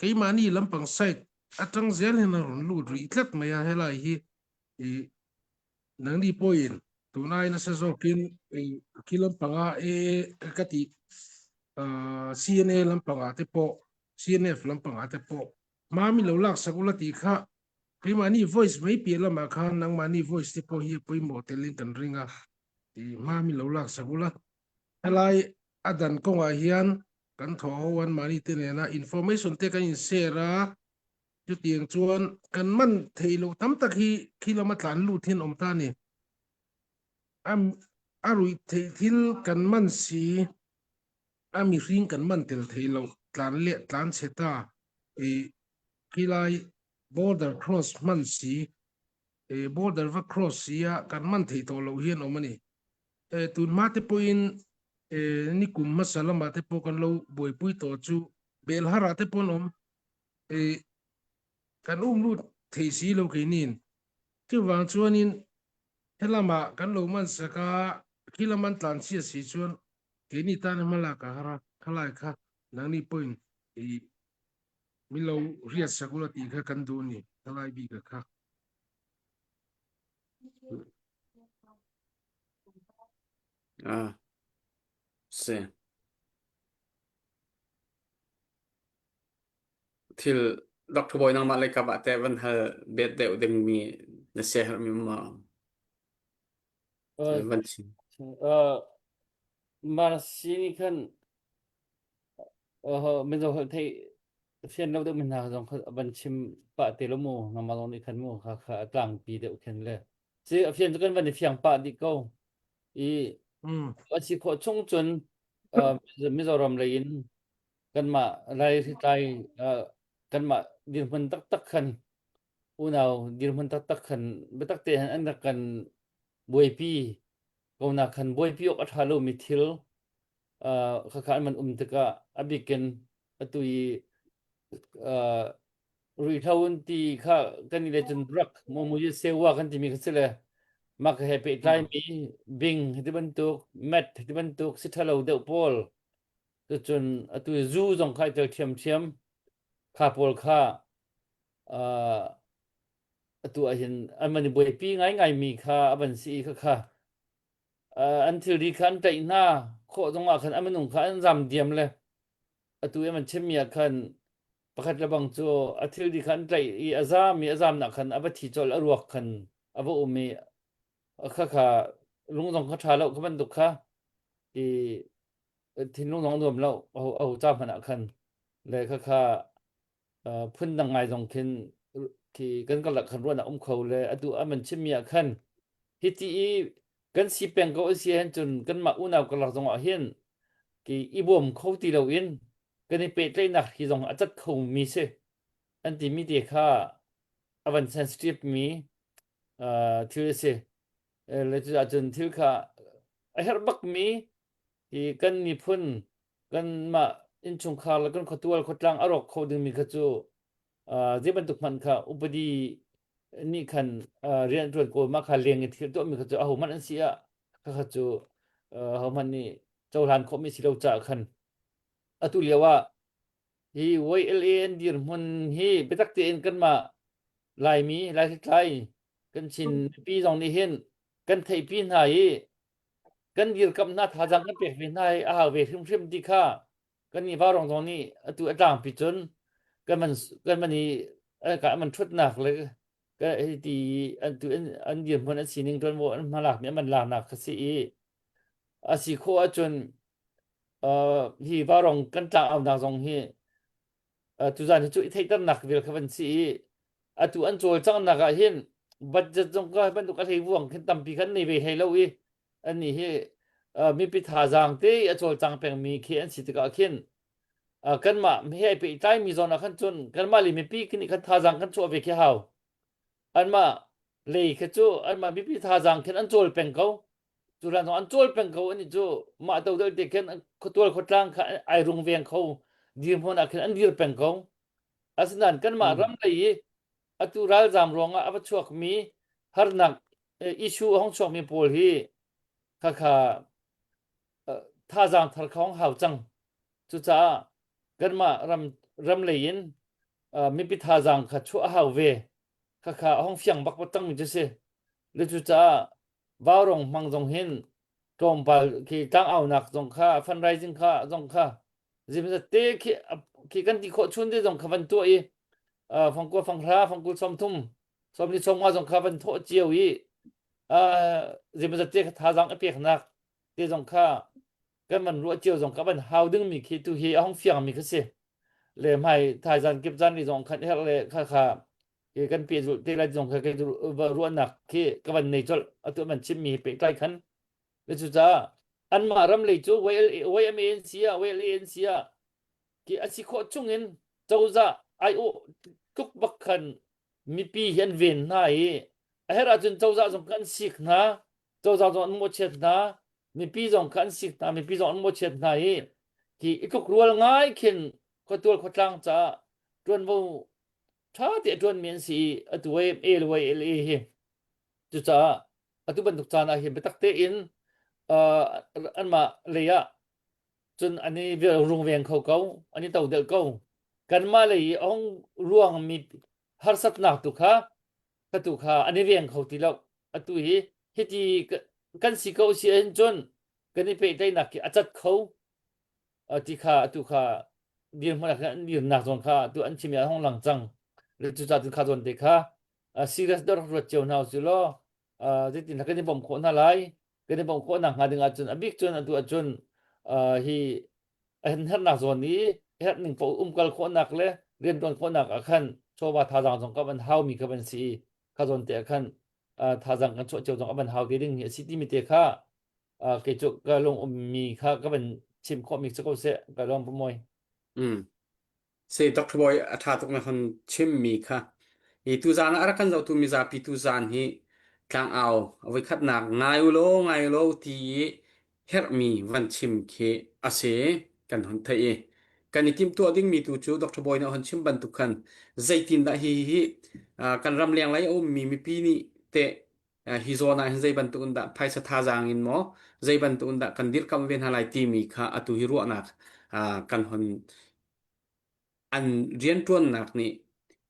kei mani lampang site atang zel hena ron lu ri tlat maya hela hi nang di point tunai na sa zokin kilampanga kati CNA lampanga te po CNF lampanga te po mami lo lak sakula ti kha kei mani voice mai pi lama kha nang mani voice te po hi poi mo telin kan ringa mami lo lak sakula helai adan konga hian kan tho wan mani te na information te kan share chu tiang chuan kan man theilo tam tak hi khilama tlan lu thin om ta ni arui thil kan man si ami ring kan man tel theilo tlan le tlan cheta khilai border cross man si border va cross ya kan man thei to lo hian omani tun ma te poin ni kum masala ma te po kan lo boi pui to chu bel hara te ponom kan lu thei si lo keinin chu wang chuanin helama kan lo man saka kilaman tlan si chuan keini tan mala ka hara khalai kha nangni point mi lo riat sakula ti kha kan du ni khalai bi ka kha se til Dr. Boy nang malai ka ba te van ha bet de ding mi na se har mi ma van chi Marasini kan min zo thei fian lo de min na jong ban chim pa te lo mo ngamalon ni khan mo kha tlang pi de khen le si fian kan ban fiang pa di ko chi kho chung chun Mizoram lein kan ma lai kan ma din hun tak khan unaw din hun tak khan betak te an kan boi pi ko na khan boi pi ok athalo mi thil kha man teka abiken atui rui thawun ti kha kan ni le chun rak mo mu ye sewa kan ti mi khsele mak he pe tai mi bing ti ban tuk met ti ban tuk sithalo de pol tu chun atui zu jong khai te thiam kha pol kha atu a hin amani boi pi ngai mi kha aban si kha until di khan tai na kho jong a khan amanung kha an jam diam le atu man chemia khan pakhat labang chu athil di khan tai azam na khan abathi chol aruak khan abo umi kha lungjong kha thalo khaban dukha thin lungjong dom lo au cha phana khan le kha phun dang ngai jong khin ki kan kalak khan rona khau le atu aman chemia khan hiti kan si peng ko si hen chun kan ma unaw kalak jong a hian ki ibom khau ti lo in kan ni pe tlei nak hi jong achat khau mi se anti mi de kha avan sensitive mi thil se le chu achun thil kha a her bak mi ki kan ni phun kan ma in chung kha la kan khotwal khotlang arok khau ding mi kha chu jeban tuk man kha upadi ni khan rian tron ko ma kha leng thil to mi kha chu a ho man an sia kha chu ho man ni chawlan kho mi silo cha khan atu lewa hi YLAN dir mun hi betak te en kan ma lai mi lai khai kan chin pi jong ni hen kan thei pi na hi kan dir kam na tha jang kan pe vi nai a ve hrim di kha kan ni ba rong jong ni atu atang pi chun kan man ni ka man thut nak le ka ti atu an dir mun an sining ton wo an malak mi man la nak khasi asi kho a chun hi ba rong kan ta au na jong hi tu zan chu thei tam nak vel khavan si atu an chol chang na ga hin budget jong ka ban tu ka thei wong khin tam pi khan nei ve hei lo ani hi mi pi tha jang te a chol chang peng mi khi an si ka khin kan ma he pe tai mi zona khan chun kan ma li mi pi kini khan tha jang kan chu ve ke haw an ma le khe chu an ma mi pi tha jang khen an chol peng ko chu ran an chol peng ko ani chu ma to de te khen khotol khotlang kha ai rung veng ko dim hon a khen an dir peng ko asnan kan ma ram lei atu ral jam ronga aba chuak mi har nak issue hong chuak mi pol hi kha kha tha jang thar khong haw chang chu cha kan ma ram lein mi pi tha jang kha chu haw ve kha kha hong fyang bak patang mi je se le chu cha warong mang jong hin tom pal ki tang au nak jong kha fundraising kha jong kha jim sa te ki kan ti kho chun de jong kha van to i phong ko phong ra phong ku som thum som ni som ma jong kha van tho chiu i jim sa te tha jang a pek nak te jong kha kan man ru chiu jong kha van haw ding mi ki tu hi hong fyang mi kha se le mai thai jan kip jan ni jong khan he le kha kha ki kan pi ru te la jong kha ke ru nak ki ka van nei chol atu man chim mi pe tai khan le chu cha an ma ram le chu YMAN sia WLAN sia ki asi kho chungin chawza IO tuk bakhan mi pi hian ven na hi a hera chun chawza jong kan sik na chawza jong mo chet na mi pi jong kan sik na mi pi jong mo chet na hi ki ituk rual ngai khin ko tul ko tlang cha tuan bo tha te tuan men si atu WLA hi chu cha atu ban tuk cha na hi betak te in an ma leya chun ani ve rung veng khau kau ani tau del kau kan ma lei ong ruang mi har sat nak tu kha ka tu kha ani veng khau ti lo atu hi hiti kan si kau si en chun kan pe tai nak ki achat khau ti kha atu kha dir ma kha dir nak jong kha tu an chim ya hong lang chang le chu cha tu kha jon de kha serious dor ro cheu naw su lo je tin kan ni bom kho na lai kan ni bom kho na nga ding a chun abik chun atu a chun hi hen har nak zonนี้het ning po kal kho nak le ren ton kho nak a khan chowa tha jang jong ka ban haw mi ka ban si kha zon te khan tha jang kan cho cheu jong ban haw ge ding hi city mi te kha ke chu ka long mi kha ka ban chim kho mi chu ko se ka long po moi se Dr. Boy atha tok na hon chim mi kha e tu zan ara kan zau tu mi za pi tu zan hi tlang au avai khat nak ngai lo ti her mi van chim ke ase kan hon thai kan ni kim tu ding mi tu chu Dr. Boy na hon chim ban tu khan zaitin da hi kan ram leng lai o mi pi ni te hi zona hin zai ban tu da phai sa tha jang in mo zai ban tu da kan dir kam ven halai ti mi kha atu hi ro nak kan hon an rian tuan nak ni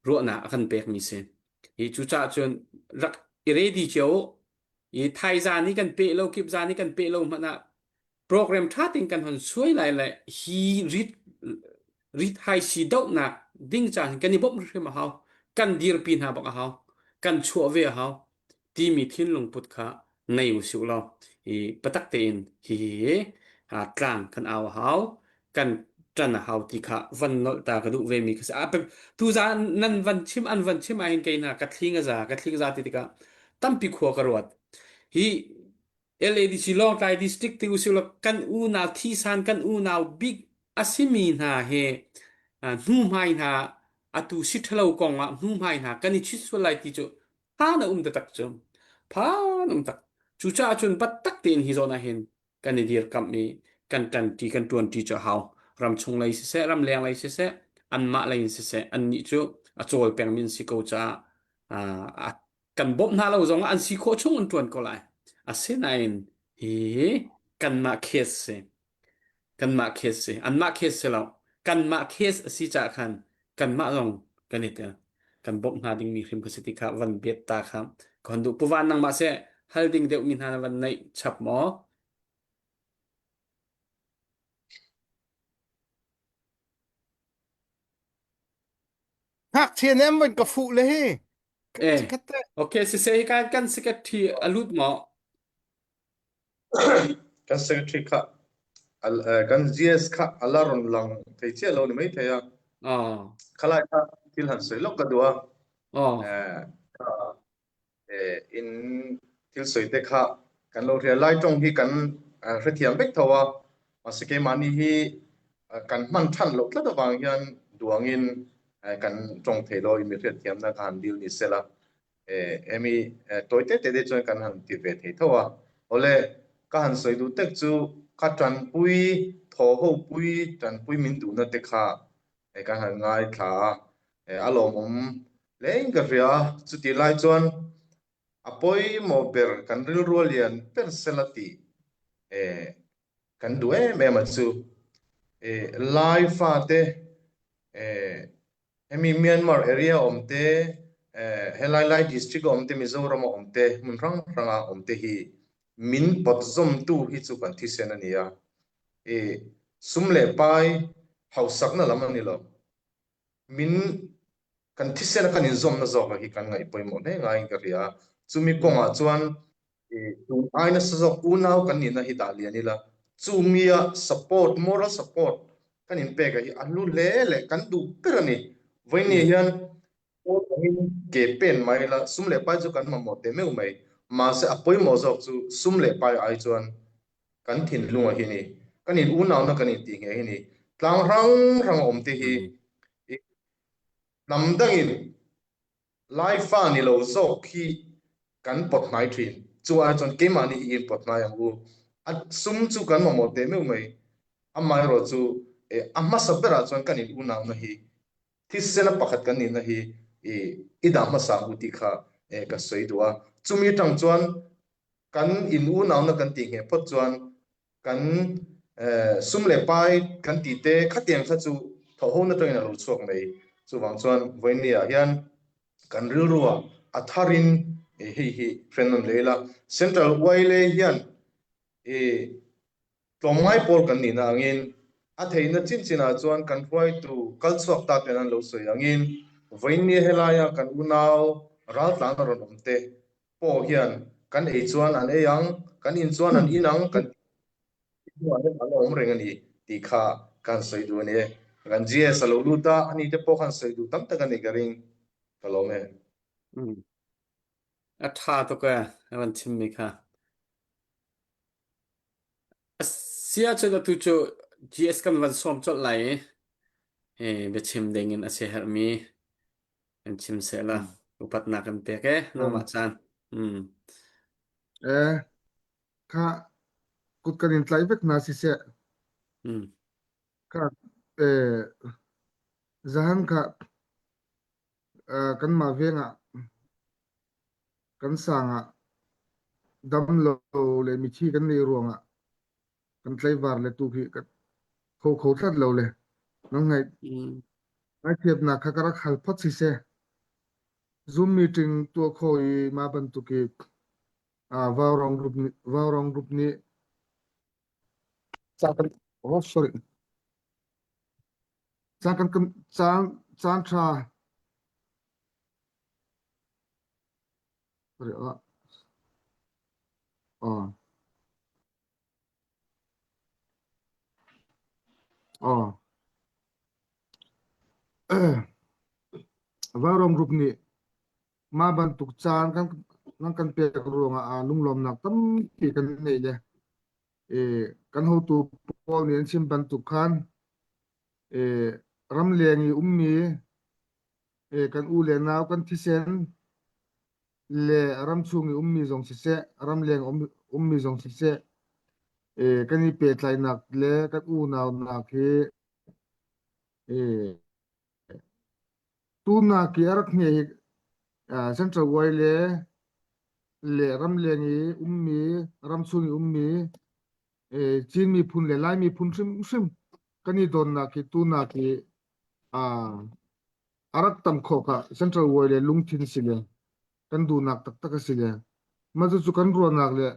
ro na kan pek mi se hi chu cha chun rak ready cheu i thai za ni kan pe lo kip za ni kan pe lo ma na program thating kan hon suai lai lai hi rit hai si dau na ding cha kan ni bom ri ma haw kan dir pin ha ba haw kan chu ve haw ti mi thin lung put kha nei u su lo i patak te in hi tlang kan aw haw kan tran haw ti kha van nol ta ka du ve mi ka tu za nan van chim an van chim a hin ke na ka thlinga za ti ka tampi kho ka rot hi LADC long tai district ti usul kan u na thi san kan u na big asimi na he nu mai na atu sithlo kong a nu mai na kan chi su lai ti chu ha na da tak chum pha num tak chu cha chun pat tak tin hi zona hin kan ni dir kam mi kan ti kan tuan ti cha haw ram chung lai se ram leng lai se an ma lai se an ni chu a chol peng min si ko cha kan bop na lo zong an si kho chung an tuan ko lai asenain hi kan ma khese an ma khese lo kan ma khes si cha khan kan ma long kan it kan bop na ding mi khrim khositi kha van bet ta kham kon du puwan nang ma se halding deu min han van nei chap mo hak thien em ban ka fu le hi okay se kan secretary alut mo kan secretary kha kan GS kha alaron lang thei che lo ni mai theya khala kha til han soi lok ka duwa in til soi te kha kan lo ria lai tong hi kan hrethiam bek thawa asike mani hi kan man than lo tla da wang hian duangin kan tong thelo i mi riat thiam na kan dil ni sela emi toite te de chon kan han ti ve thei thowa ole ka han soi du tek chu ka tran pui tho ho pui tran pui min du na te kha ka han ngai thla alom leng ka ria chu ti lai chon apoi mo ber kan ril rualian per selati kan du me ma chu live fa te emi Myanmar area omte helai district omte Mizoram omte munrang ranga omte hi min potzom tu hi chu kan thi sen ania sumle pai hausak na lamani lo min kan thi sen kan in zom na zo hi kan ngai poimo ne ngai ka ria chumi konga chuan tu aina sa unau kan ni na hi daliani la chumia support moral support kan in pega hi alu le kan du perani voini hian o hin ke pen mai la sumle pai chu kan ma mo te meu mai ma se apoi mo zok chu sumle pai ai chuan kan thin lunga hi ni kan in unau na kan in ti nge hi ni tlang rang om te hi namdangin lai fa ni lo zok khi kan pot nai thin chu a chon ke ma ni in pot nai ang u at sum chu kan ma mo te meu mai amai ro chu amma sabera chon kan in unau na hi thisena pakhat kan ni na hi idam ma sa uti kha ka soidua chumi tang chuan kan in unau na kan ti nge pot chuan kan sumle pai kan ti te khatiang kha chu tho ho na toina lo chuak mai chu wang chuan voinia hian kan ril ruwa atharin hi friend on leila central waile hian tlomai por kan ni na angin a theina chinchina chuan kan huai tu kalchuak ta ten an lo soi angin voini helaya kan unau ral tlang ron omte po hian kan ei chuan an eyang kan in chuan an inang kan om reng ani ti kha kan soi du ne kan gs lo luta ani te po kan soi du tam ta kan ni garing kalome tha to ka awan chim mi kha sia chana tu cho gs kan van som chot lai be chim dengin ase her mi an chim se la upat na kan pe ke na ma chan ka kut kan in tlai vek na si se ka zahan ka kan ma venga kan sanga dam lo le mi chi kan ni ruanga kan tlai var le tu ki ka kho that lo le nang ngai ngai thiep na kha kara khal phat si se zoom meeting tu khoi ma ban tu ki varong group ni chakan sorry chakan kan chan tra sorry varong group ni ma ban tuk chan kan nang kan pe ruanga lunglom nak tam ki kan nei le kan ho tu pol ni sim ban tuk khan ram lengi ummi kan u le naw kan thisen le ram chungi ummi jong si se ram leng ummi jong si se kan ni pe tlai nak le kan u naw nak he tu na ki arak nge central waile le ram lengi ummi ram chungi ummi chin mi phun le lai mi phun sim kani don na ki tu na ki arak tam kho ka central waile lungthin sile kan du nak tak tak sile ma chu kan ro nak le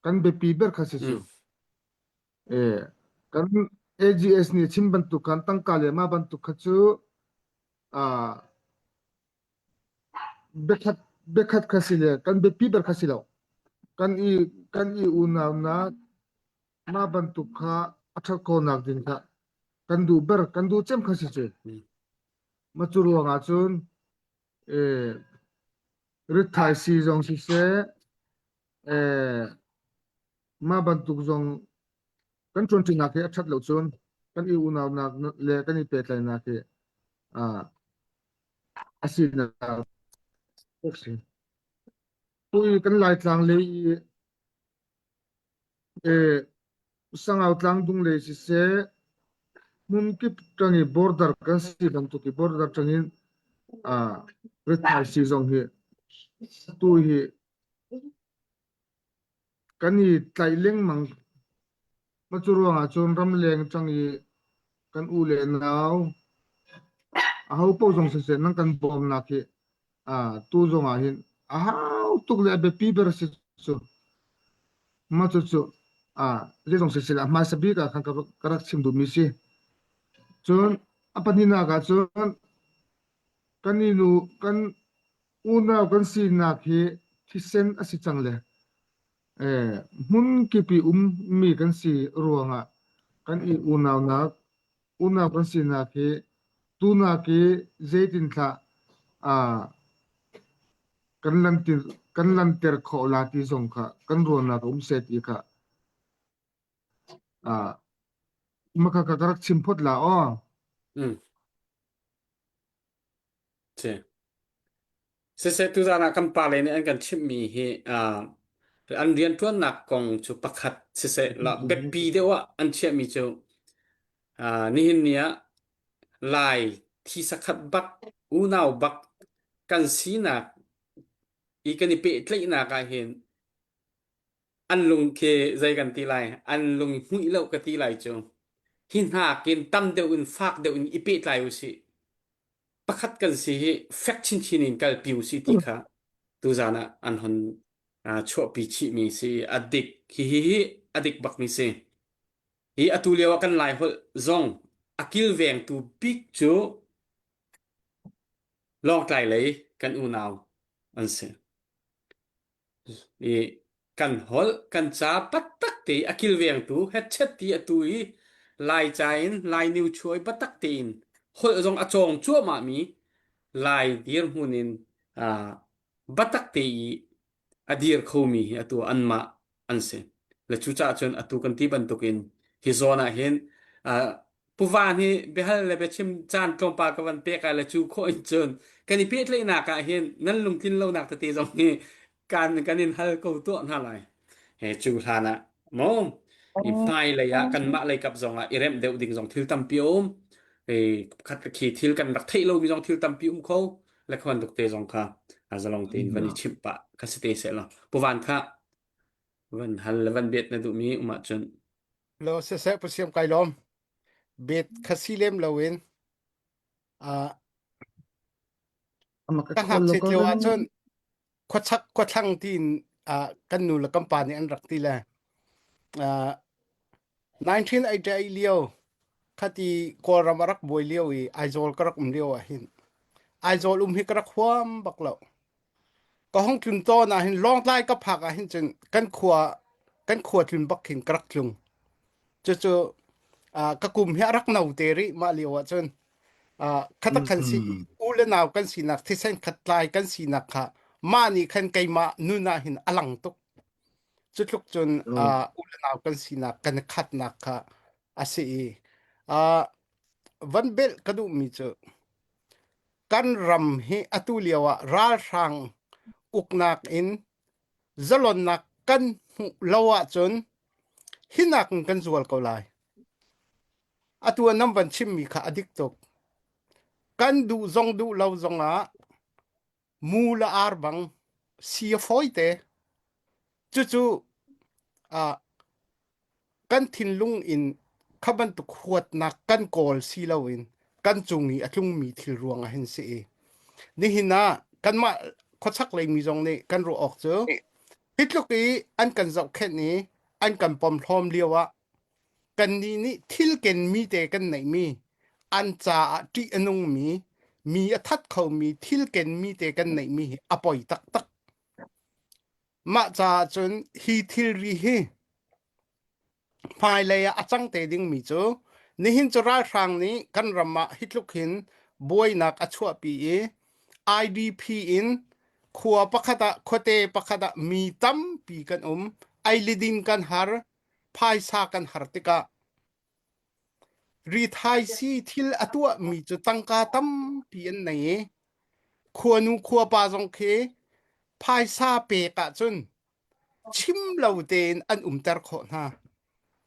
kan be pi ber kha si chu kan AGS ni chim ban tu kan tang ka le ma ban tu kha chu bekhat kha sile kan be pi ber kha silo kan i unaw na ma ban tu kha athak ko nak din kha kan du ber kan du chem kha si chu ma chu ro nga chun rit thai si jong si se ma ban tu jong kan chon tin na ke athat lo chun kan i unaw nak le kan i petlay na ke asin na oxy tui kan lai tlang le sangaw tlang dung le si se mumkip tangi border kan si dan tu ki border tangin retai si zong hi tu hi kan i tlai leng mang machuruanga chon ram leng changi kan u le naw a ho po zong se nang kan bom na ki tu zong a hin a hau tuk le be pi ber si chu ma chu chu le zong se la ma sabi ka kan karak sim du mi si chon apanina ga chon kaninu kan una kan si na ki thisen asi changle mun ki pi mi kan si ruanga kan i una kan si na ki tu na ki zaitin tha kan lan ter kho la ti zong kha kan ro na se ti kha maka ka karak chimpot la se tu zana kan pale ni an kan chim mi hi an rian tuan nak kong chu pakhat se la bepi dewa an che mi chu ni hin nia lai thi sakhat bak u naw bak kan si nak i kan i pe tlei na ka hin an lung ke zai kan ti lai an lung hui lo ka ti lai chu hin ha kin tam deu in fak deu in i pe tlai u si pakhat kan si hi fak chin chin in kal piu si ti kha tu zana an hon chho pi chi mi si adik hi adik bak mi se hi atu lewa kan lai hol zong akil veng tu big chu long tlai lei kan u naw an se kan hol kan cha patak ti akil veng tu het chet ti atui lai chain lai new choi patak tin hol zong achong chu ma mi lai dir hunin batak ti adir khomi atu anma anse le chu cha chon atu kan ti ban tukin hi zona hen puwan hi behal le bechim chan tlom pa ka wan pe ka le chu kho in chon kan i pe tle na ka hen nan lung tin lo nak te zong ni kanin hal ko to na lai he chu thana mom i phai le ya kan ma le kap zong irem deu ding zong thil tam piom khat ki thil kan rak thei lo mi zong thil tam pium kho le khon duk te zong kha azalong tin vani chimpa ka ste se la puwan kha van hal van bet na du mi uma chon lo se pusiam kai lom bet khasilem lawin ka hak se tlewa chon khothang tin kan nu la company an rak ti la 1988 leo khati koramarak boy leo I aizol karak leo hin aizol hi karak huam baklo ko hong tun to na hin long lai ka phak hin chen kan khua tun bak hin karak tlung chu ka kum hi arak nau te ri ma leo chon khata khan si ule naw kan si nak thisen khatlai kan si nak kha mani khan kaima nuna hin alang tuk chutluk chun ule naw kan si nak kan khat nak kha ase van bel kadu mi chu kan ram hi atuliawa ral rang uknak in zalon nak kan lawa chun hinak kan zual ko lai atua nam van chim mi kha adik tok kan du zong du law zonga mula arbang sia foite chu kan thin lung in khaban tu khuat na kan kol silawin kan chungi atlung mi thil ruang a hen se ni hina kan ma khochak lei mi jong ne kan ro ok chu hitluki an kan zau khet ni an kan pom thlom liawa kan ni thil ken mi te kan nei mi an cha ti anung mi athat khau mi thil ken mi te kan nei mi apoi tak ma cha chun hi thil ri hi phai le achang te ding mi chu ni hin chura rang ni kan rama hitluk hin boy nak achua pi IDP in khua pakhata khote pakhata mi tam pi kan ai lidin kan har phai sa kan har tika รีไทยซีทิลอตัวมีจุตังกาตัมปีอันไหนคัวนูคัวปาจงเคพายซาเปกะจุนชิมเหล่าเตนอันเตอร์โคนะ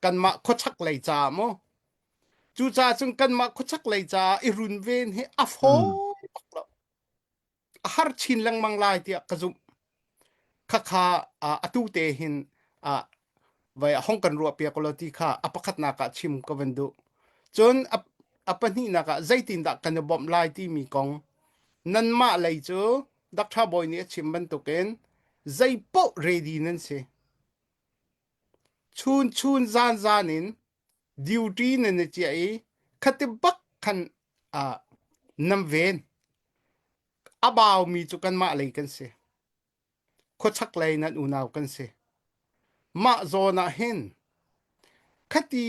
กันมาโคชักไหลจาโมจูจาจุนกันมาโคชักไหลจาอิรุนเวนเฮอฟโฮอาหารชินลังมังลายเตียกจุมข้าอตุเตหินไว้ห้องกันรัวเปียกโลติค่ะอปคัดนากะชิมกวันดูจนอปนี่นากะใจตินดักกันบอมลายที่มีกองนั่นมาเลยจูดักชาบอยนี่ชิมบันตุเกนใจโปเรดีนั่นสิชูนจานนินดิวตี้นั่นเจียขัดบักขันนำเวนบ่าวมีจุกันมาเลยกันสิโคชักเลยนั่นอุณาวกันสิมาโซนาเห็นคดี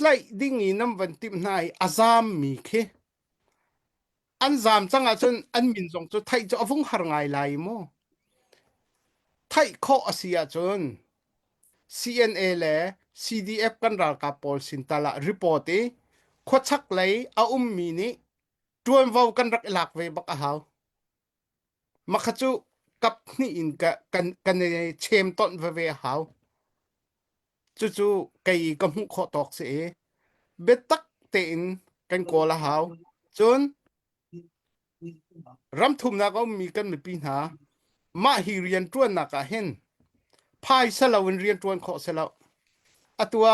ไล่ดิ่งน้ำวันติมนายอาซามมีเคอันซามจังอาจนอันมินจงจุไทยจะอฟุงหารงายไลโมไทยข้ออาเซียจน CNA และ CDF กันรักกับปอลสินตาละรีพอร์ตโคชักเลยอามีนี่จวนวาวกันรักหลักเวบักอาหาวมาขจุกับนี่อินกันเชมต้นเวหาวจู่ๆไก่กำหุขอตอกเสียเบ็ดตักเตนกันโกละหาวจนรำทุ่มนักมีกันไม่ปีหามาฮีเรียนจวนนักเห็นพายสลาวันเรียนจวนขอสลาอัตัว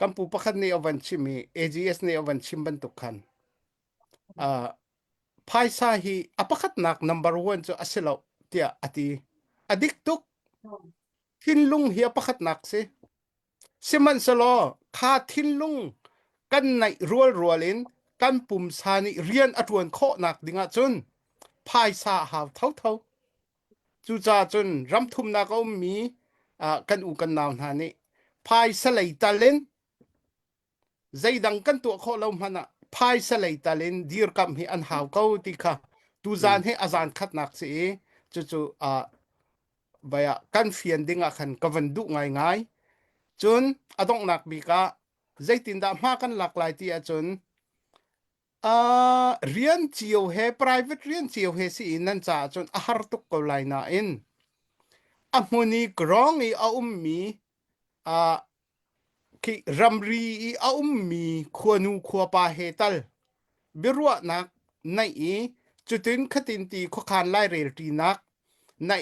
กัมพูปะคันเนอวันชิมี AGS เนอวันชิมบันตุกันพายซาฮีอปะคัดนัก number 1จะอสลาเตียอติอดิกตุกทินลุงเฮียปะคัดนักสิมันสโลคาทินลุงกันในรัวลินกันปุ่มสานิเรียนอตวนโคนักดิงะจุนพายซาหาวเท่าจูจาจุนรำทุมนักมีกันอูกันนาวนานี่พายสลัยตาเลนใจดังกันตัวโคลามันนะพายสลัยตาเลนดีร์กับเฮอันหาวเขาติค่ะตูจานเฮอาจารย์ขัดนักสิจู่บายกันเฟียนดิงะขันกวันดุง่ายจนอดงนักบีกะใจตินดามากันหลากหลายที่จนเรียนจิโอเฮ private เรียนจิโอเฮสินั่นจ้าจนอาหารตุกกลายน่าอินมุนีกรองมีคิรัมรีมีขวนูขวปาเฮตัลบิรัวนักในจุดนี้ขัดินตีข้อคานไล่เรลตีนักใน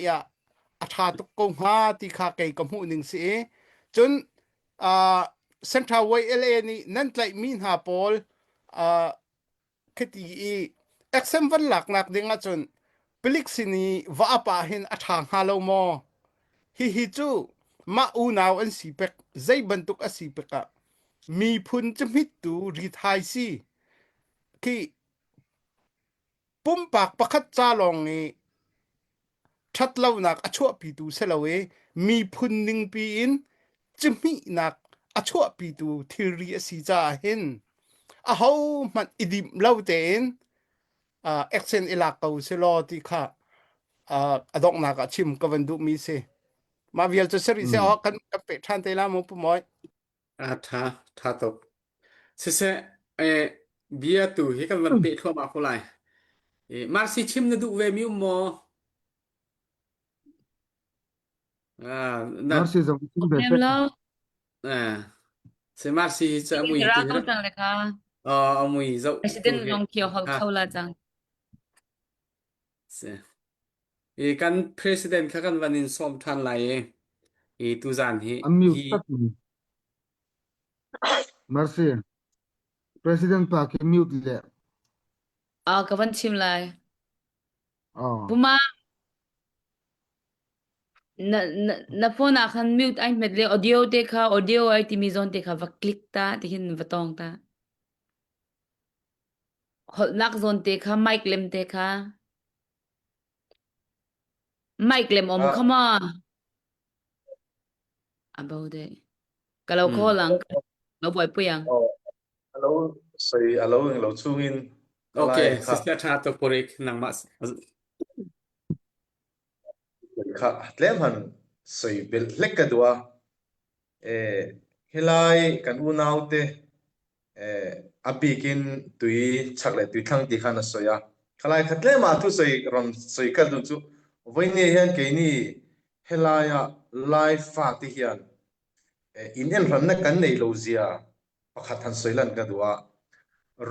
อาชาตุกกงฮาที่ข้าเกยกำหูหนึ่งสิจนเซ็นทรัลไวเอลเอนี่นั่นไลมีนหาโพลคดีเอ็กเซมวันหลักนักเด้งจนปลิกสินีว่าป่าเห็นอาชางฮาโลโมฮิจูมาอูนาวอันสีเป็กใจบรรทุกอันสีเป็กมีพุนจมิตตูรีไทยซีที่ปุ่มปากประคัดจาลองนี้ชัดเล่านักอชัวปีตูเสลเวมีพุนหนึ่งปีอินจมินักอชัวปีตูทิรีสีจาเห็นเขามันอิดิมเล่าเตนเอ็กเซนอิลาเกาเซลอที่ค่ะอดอกนักชิมกับวันดุมีเซมาเวียลจะสริเซอกันกับเป็ดทันเตลามุปมอยท่าตกเสเบียตูให้กันวันเป็ดทั่วมาคนไรมาร์ซิชิมนดูเวมิวโมมาร์ซิจะชิมเบ็ด เร็ว เซมาร์ซิจะมุย ๆ ตี เราจังเลยค่ะ เอามุยจะ President ลองเขียวเขาละจัง เสกัน President เขากันวันนี้สอมทันไหลตูจานฮี unmute ตักนี่มาร์ซิ president ปาก mute เลย กับวันชิมเลย อ๋อ บุมาna phone akan mute ay medle audio ay timizon te ka va click ta tihin vatong ta hol nak zon te ka mic lem te ka mic lem om khama about it kalau ko lang no boy puyang alo sei alo lo chungin โอเคสิสเตอร์ท่าตกปริกนังมัส ค่ะเล่มหันsei bel lekka dua helai kan unaute abikin tui chakle tui thang ti khana soya khalai khatle ma thu soi ron soi kal du chu voine hian ke ni helaya life fa ti hian in en ran na kan nei lo zia pakhat han soilan ka duwa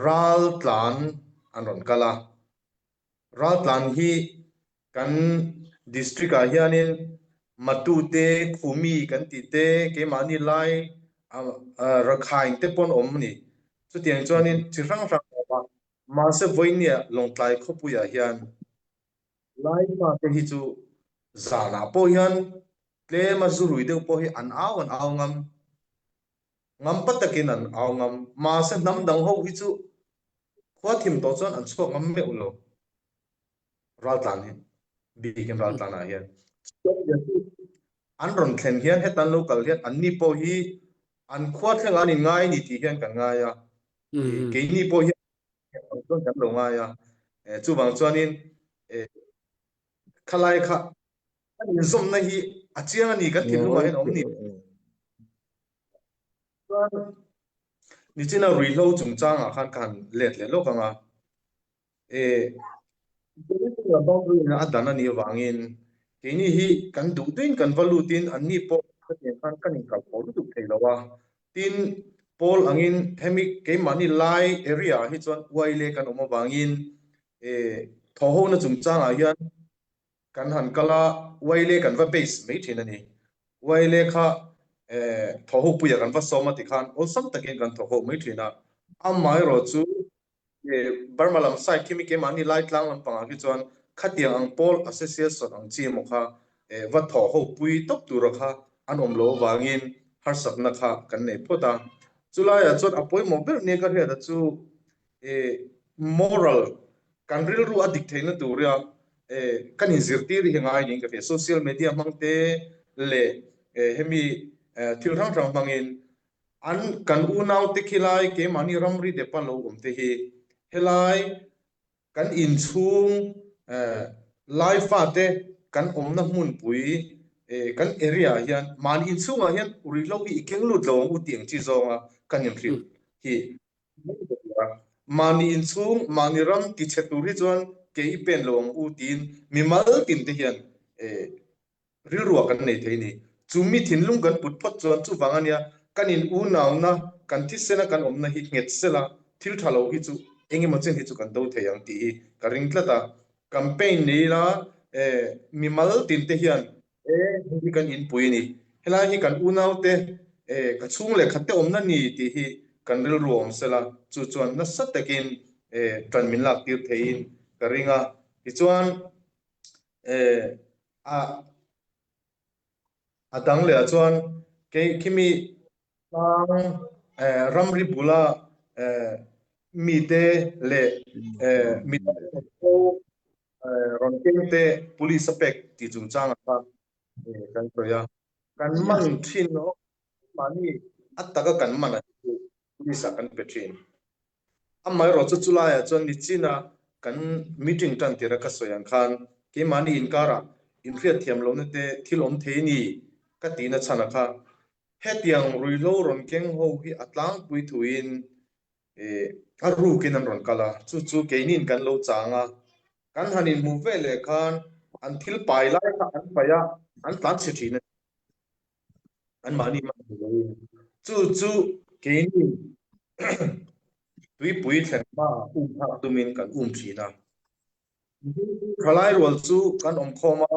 ral tlan an ron kala ral tlan hi kan district a hianin matu te khumi kan ti te ke mani lai rakhain te pon om ni chu tiang chuanin chirang rang ma se voinia longtlai khopu ya hian lai ma te hi chu zana po hian tle ma zurui de po hi an aw ngam patakin an aw ngam ma se nam dang ho hi chu khwa thim to chon an chok ngam me ulo ral tlan hi bi kem ral tlan a hian an ron thlen hian hetan local hian an ni po hi an khwa thlang an ngai ni ti hian kan nga ya ke ni po hian ton kan lo nga ya chu bang chuanin khalai kha an zum na hi achiang ani kan thil ma hen om ni ni china rilo chung chang a khan kan let le lo ka nga na adana ni wangin ke ni hi kan du tin kan valutin an ni po kan kal po du theilawa tin pol angin hemi ke mani lai area hi chon waile kan oma wangin thoho na chung chang a hian kan han kala waile kan va base mai thina ni waile kha thoho puya kan va soma ti khan ol sam takin kan thoho mai thina amai ro chu barmalam sai kimi ke mani lai tlang lam panga ki chon khatiang ang pol association ang chi mo kha va thoho pui tok tu ro kha an om lo wangin har sak na kha kan nei phota chulai a chon apoi mo ber ne ka he da chu moral kan ril ru adik theina turia kan in zirtir hi ngai ning ka social media mangte le hemi thilrang rang mangin an kan unaw te khilai ke mani ramri de pa lo um te hi helai kan in chung life ate kan omna mun pui kan area hian man in chunga hian uri lo hi kenglut lo u tiang chi zonga kan in thil hi mani in chung mani ram ti cheturi chuan ke i pen lom u tin mimal tin te hian rilruwa kan nei theini chumi thinlung kan put phat chuan chu wangania kan in u naw na kan thi sena kan omna hi nget sela thil thalo hi chu engi ma chen hi chu kan do theyang ti ka ring tlata campaign ni la mimal tin te hian hi kan in pui ni hela hi kan u naw te ka chung le khatte omna ni ti hi kan ril ruam sela chu chuan na sat takin tran min lak tir thein ka ringa ti chuan adang le chuan ke kimi ramri bula mi te le mi ron te police spec ti chung chang a kan proya kan man thin no mani attaka kan man police kan petrin amai ro chu chulai a chon ni china kan meeting tan tira ka soyan khan ke mani inkara in riat thiam lo na te thilom theini ka tina chana kha hetiang ruilo ron keng ho hi atlang pui thuin aru kin an ron kala chu keinin kan lo changa kan hanin mu vele khan an thil pai lai kha an paya an tlan chi thina an mani ma chu keinin tui pui thlen ma ha tumin kan thina khalai rol chu kan om khoma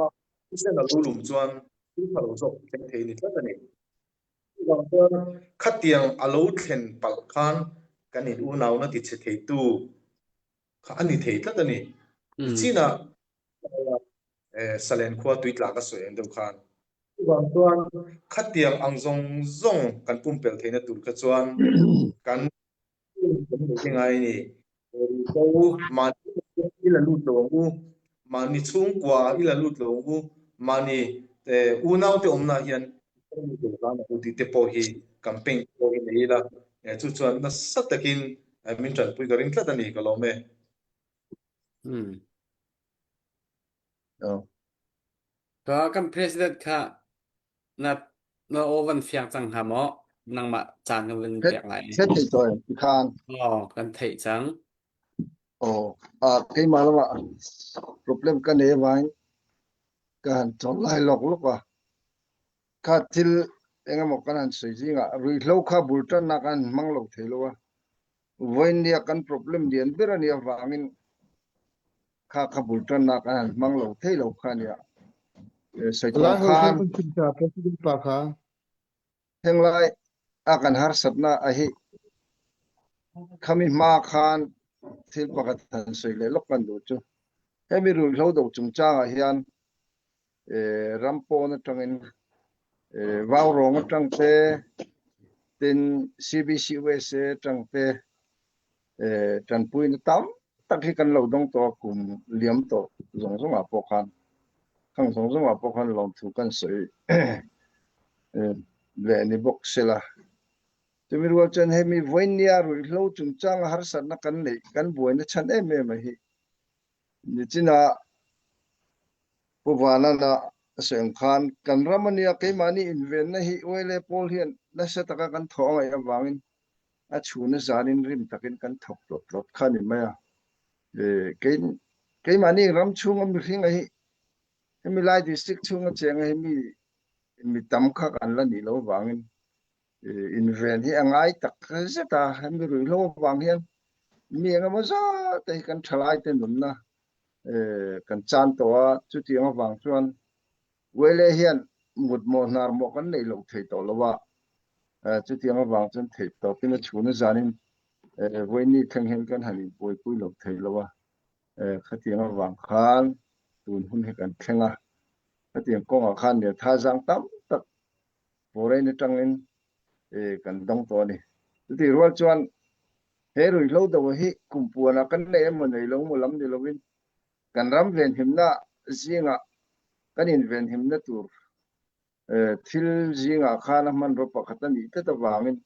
isen la lulum chuan tu phalo zo ken theini tlatani khatiang alo thlen pal khan kan in u naw na ti che thei tu kha ani thei tlatani china salen khwa tuit la ka soen do khan chuan khatiang angjong zong kan pumpel theina tur ka chuan kan ngai ni ko ma ila lut lo u mani chung kwa ila lut lo u mani u naw te omna hian u ti te po hi campaign po hi nei la chu chuan na satakin min tran pui garing tlatani ka lo me ka kan president kha na แล้วโอวันเฟียงจังหาหมอนังมาจานกันเป็น เฮ็ด เปียกไหล เฮ็ดที่ตัวอีคาน อ๋อกันไถจัง kay malama problem kan e wain kan cholai lok lok wa ka til enga mo kan sei jinga rui hlo kha bultan na kan manglo thelo wa voin dia kan problem dian berani awangin kha bultan na kan manglo thelo khan ya sei to Lai ho khan khan chinta president pa kha henglai akan har satna ahi khami ma khan thil pakat han sei le lok kan do chu hemi rul hlo do chung changa hian rampo na tangin vào rong trang te tin CBC USA trang te tran pui na tam tak hi kan lo dong to kum liam to zong zong a po khan khang zong zong a po khan long thu kan sei le ni bok sela tumi ro chen he mi voinia ru lo chung chang har san na kan nei kan buai na chan em em hi ni china puwana na seng khan kan ramania ke mani invent na hi oile pol hian na sa taka kan thong ai awangin a chuna zanin rim takin kan thok lot khan ni maya ke mani ram chung am ring ai mi lai district chung a cheng ai mi tam kha kan la ni lo wangin invent hi angai tak zeta mi ru lo wang hian mi nga mo za te kan thalai te nun na kan chan to chu ti nga wang chuan wele hian mut mo nar mo kan nei lo thei to lowa chu ti nga wang chun thei to pin chuna zanin voini thang hen kan hani poi pui lo thei lowa khati nga wang khan tun hun he kan thenga khati ko nga khan ne tha jang tam tak foreign tangin kan dong to ni ti rual chuan he rui lo do hi kumpuana kan nei mo nei lo mo lam ni lovin kan ram ven himna zinga kan invent himna tur thil zinga khana man ro pakhatani ta wangin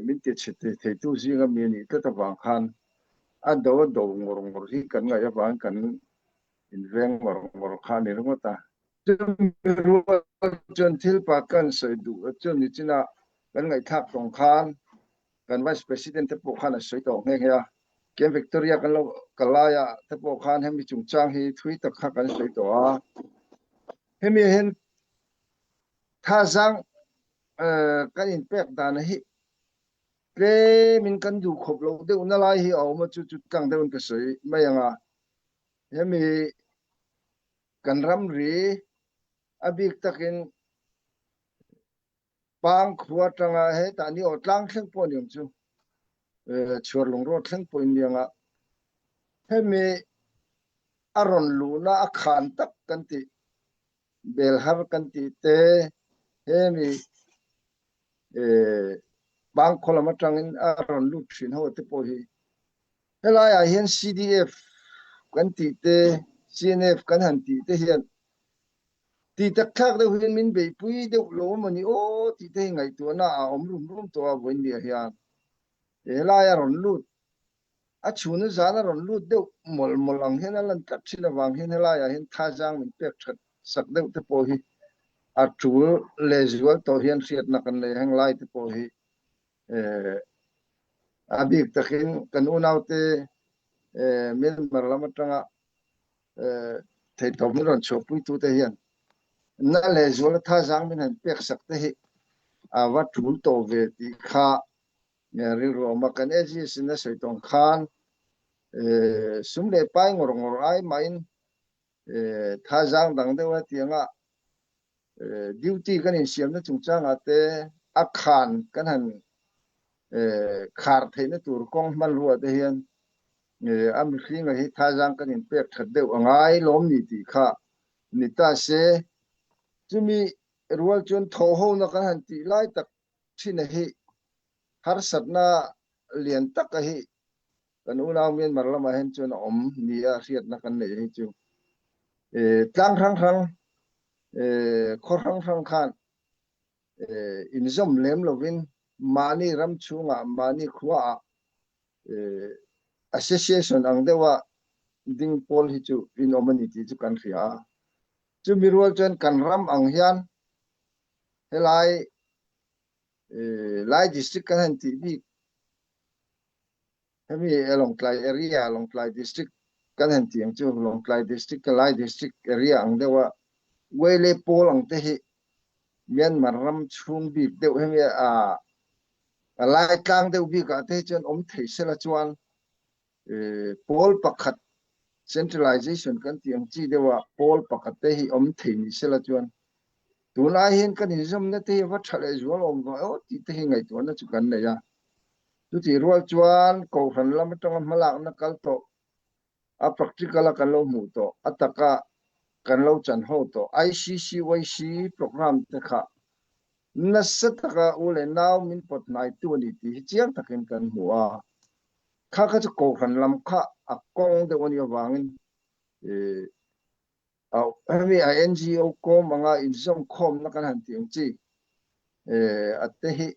min te chete theitu zinga mi ni ta wang khan a do ngor hi kan nga ya wang kan invent ngor khan ni ro ta chon thil pa kan sei du chon ni china kan ngai thak tong khan kan vice president te po khan sei to nge ya kem victoria kan lo kalaya te po khan hemi chung chang hi thui tak kha kan sei to a hemi hen tha jang kan in pek dan hi ke min kan du khop lo de una lai hi aw ma chu kang de un ka sei mayanga hemi kan ram ri abik takin pang khwa tanga he ta ni o tlang thleng po niam chu chur long ro thleng po indianga hemi aron lu na akhan tak kan ti bel har kan ti te hemi bang kholama tangin aron lu thin ho te po hi hela ya hian CDF kan ti te CNF kan han ti te hian ti tak thak de hin min be pui de lo mani o ti te ngai tu na a om rum to a voin dia hian hela ya ron lu a chuna zana ron lu de mol ang hen alan kat china wang hen hela ya hin tha jang min pek that sak de te po hi a chu le zual to hian siat na kan le hang lai te po hi abik takin kan unaute mil marlama tanga thei to mi ron chopui tu te hian na le zual tha jang min han pek sak te hi a wa tul to ve ti kha ri ro ma kan eji sin sei tong khan sum le pai ngor ai main tha jang dang de wa tianga duty kan in siam na chung chang ate akhan kan han khar theina tur kong man ruwa te hian am khringa hi tha jang kan in pek that deu angai lom ni ti kha ni ta se chumi rual chon tho ho na kan han ti lai tak thina hi har satna lian tak hi kan unaw men marlama hen chon om ni a riat na kan nei hi chu tlang rang khor rang khan in zom lem lovin mani ram chunga mani khwa association ang dewa ding pol hi chu in omanity chu kan ria chu mirwal chen kan ram ang hian he lai district kan han ti bi he mi along klai area along klai district kan han ti ang chu along klai district ka lai district area ang dewa wele pol ang te hi Myanmar ram chung bi deu he mi lai tlang deu bi ka te chen thei sela chuan pol pakhat centralization kan ti ang chi dewa pol pakhat te hi thei ni sela chuan tunai hin kan izom na te wa thale zual o ti te hi ngai to na chu kan ne ya tu ti rual chuan ko han lam tong malak na kal to a practical kan lo mu to ataka kan lo chan ho to ICCYC program te kha na sataka ule naw min pot nai tu ni ti chiang takin kan huwa kha kha chu ko han lam kha akong de oni wangin mi NGO ko mga insom khom na kan han tiang chi atte hi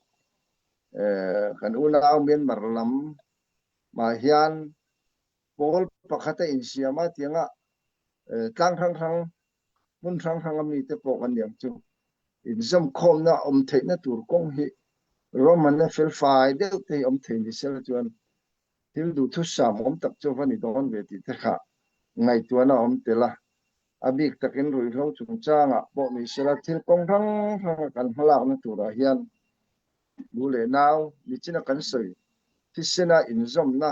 kan unaw Myanmar lam ma hian pol pakhata in siama tianga tlang thang mun thang mi te pok an yang chu insom khom na thei na tur kong hi roman na fel fai de te thei ni sel chuan til du thu sam tak chu vani don ve ti te kha ngai tu na te la abik takin rui lo chung changa bo mi sela thil kong thang kan halak na tura hian bule naw mi china kan soi thisena inzom na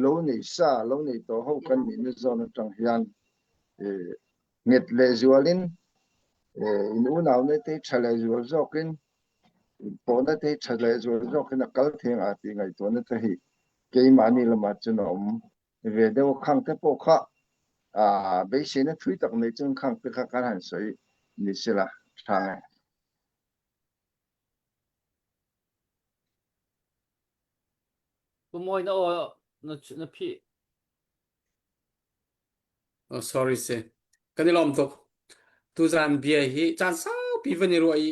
lo nei sa lo nei to ho kan ni na zona tang hian net le zualin in unaw ne te chale zual zokin po na te chale zual zokin kal theng a ti ngai to na te hi ke mani lama chunom ve de khang te po kha be se na thui tak nei chung khang te kha kan han soi ni sela thang Pumoi na o na phi Oh, sorry se kanilom tok tu zan bia hi chan sao pi vani roi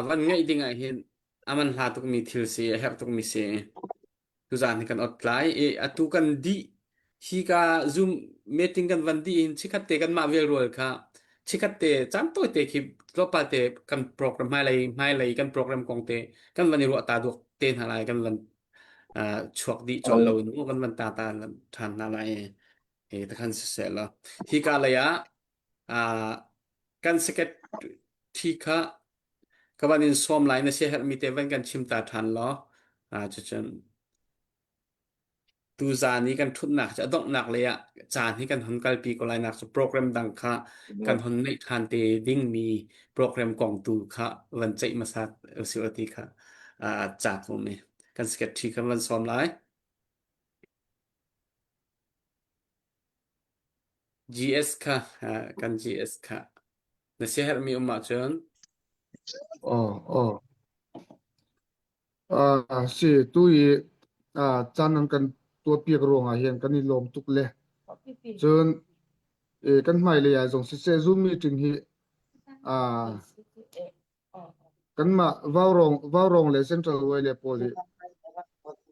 van ngai ding a hin aman hla tok mi thil se hep tok mi se tu zan kan apply atu kan di hi ka zoom meeting kan van di in chikhat te kan ma vel rol kha chikhat te chan toy te khi lopa te kan program mai lai kan program kong te kan vani ro ta dok ten halai kan van chuak di chol lo nu kan van ta than na lai ta kan se la hi ka la ya kan seket thi kha kawanin som lai na se her mi te van kan chim ta than lo chuchan tu za ni kan thut nak cha dok nak le ya chan hi kan hon kal pi ko lai nak so program dang kha kan hon nei than te ding mi program kong tu kha van chei ma sa security kha cha ko me kan sket thi kan van som lai GS kha kan GS kha na se her mi umma chon si tu yi chanan kan tua piak ronga hian kan ni lom tuk le chun kan mai le ya jong se zoom meeting hi kan ma vaurong le central way le poli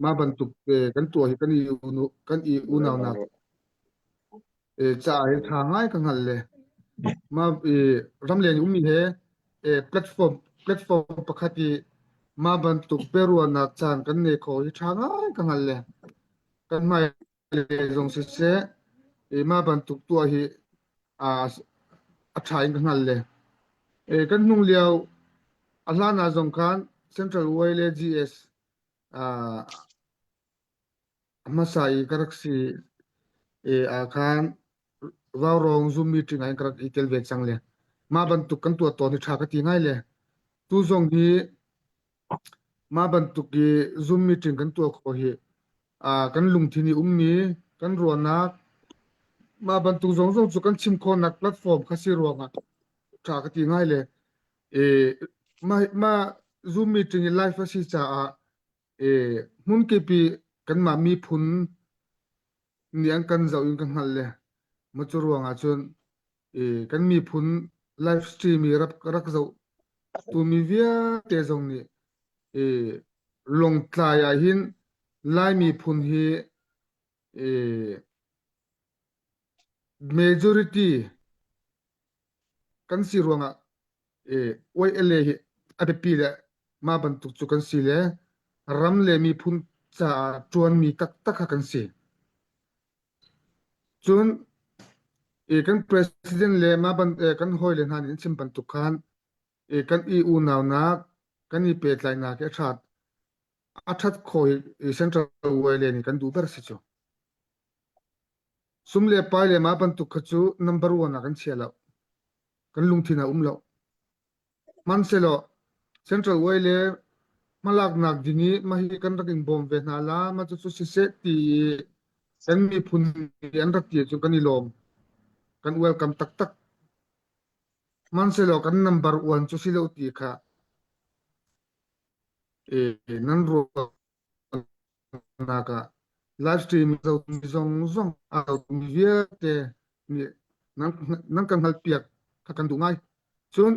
ma ban tuk kan tua hi kan i unaw na cha hi tha ngai kan hal le ma ram le mi he platform pakhati ma ban tuk perwa na chan kan ne kho hi tha ngai kan hal le kan mai le jong se ma ban tuk tua hi a thai kan hal le kan nung liao alana jong khan central way le GS masai karaksi khan vaurong zoom meeting ai karak itel ve changle ma ban tuk kan tua to ni tha ka ti ngai le tu jong hi ma ban tuk ki zoom meeting kan tua kho hi kan lungthini ummi kan rona ma ban tuk jong chu kan chim kho nak platform khasi ronga tha ka ti ngai le ma zoom meeting live asi cha mun ke pi kan ma mi phun niang kan zau in kan hal le ma chu ronga chun kan mi phun live stream i rak zau tu mi via te jong ni long tlaya hin lai mi phun hi majority kan si ronga OLA hi adepi le ma bantuk chu kan si le ram le mi phun cha chuan mi tak tak kan si chun kan president le ma ban kan hoi le han in sim bantuk khan kan u naw na kan I pe tlai na ke athat khoi central OLA ni kan du ber si chu sum le pai le ma bantuk khachu number 1 na kan chela kan lungthina umlo man selo central OLA malak nak dingi mahi kan raking bom ve na la ma chu chu se ti kan mi phun an rak ti chu kan I lom kan welcome tak tak man selo kan number 1 chu silo ti kha nan ro na ka live stream zo zong zong a mi vie te ni nan kan hal piak kha kan du ngai chun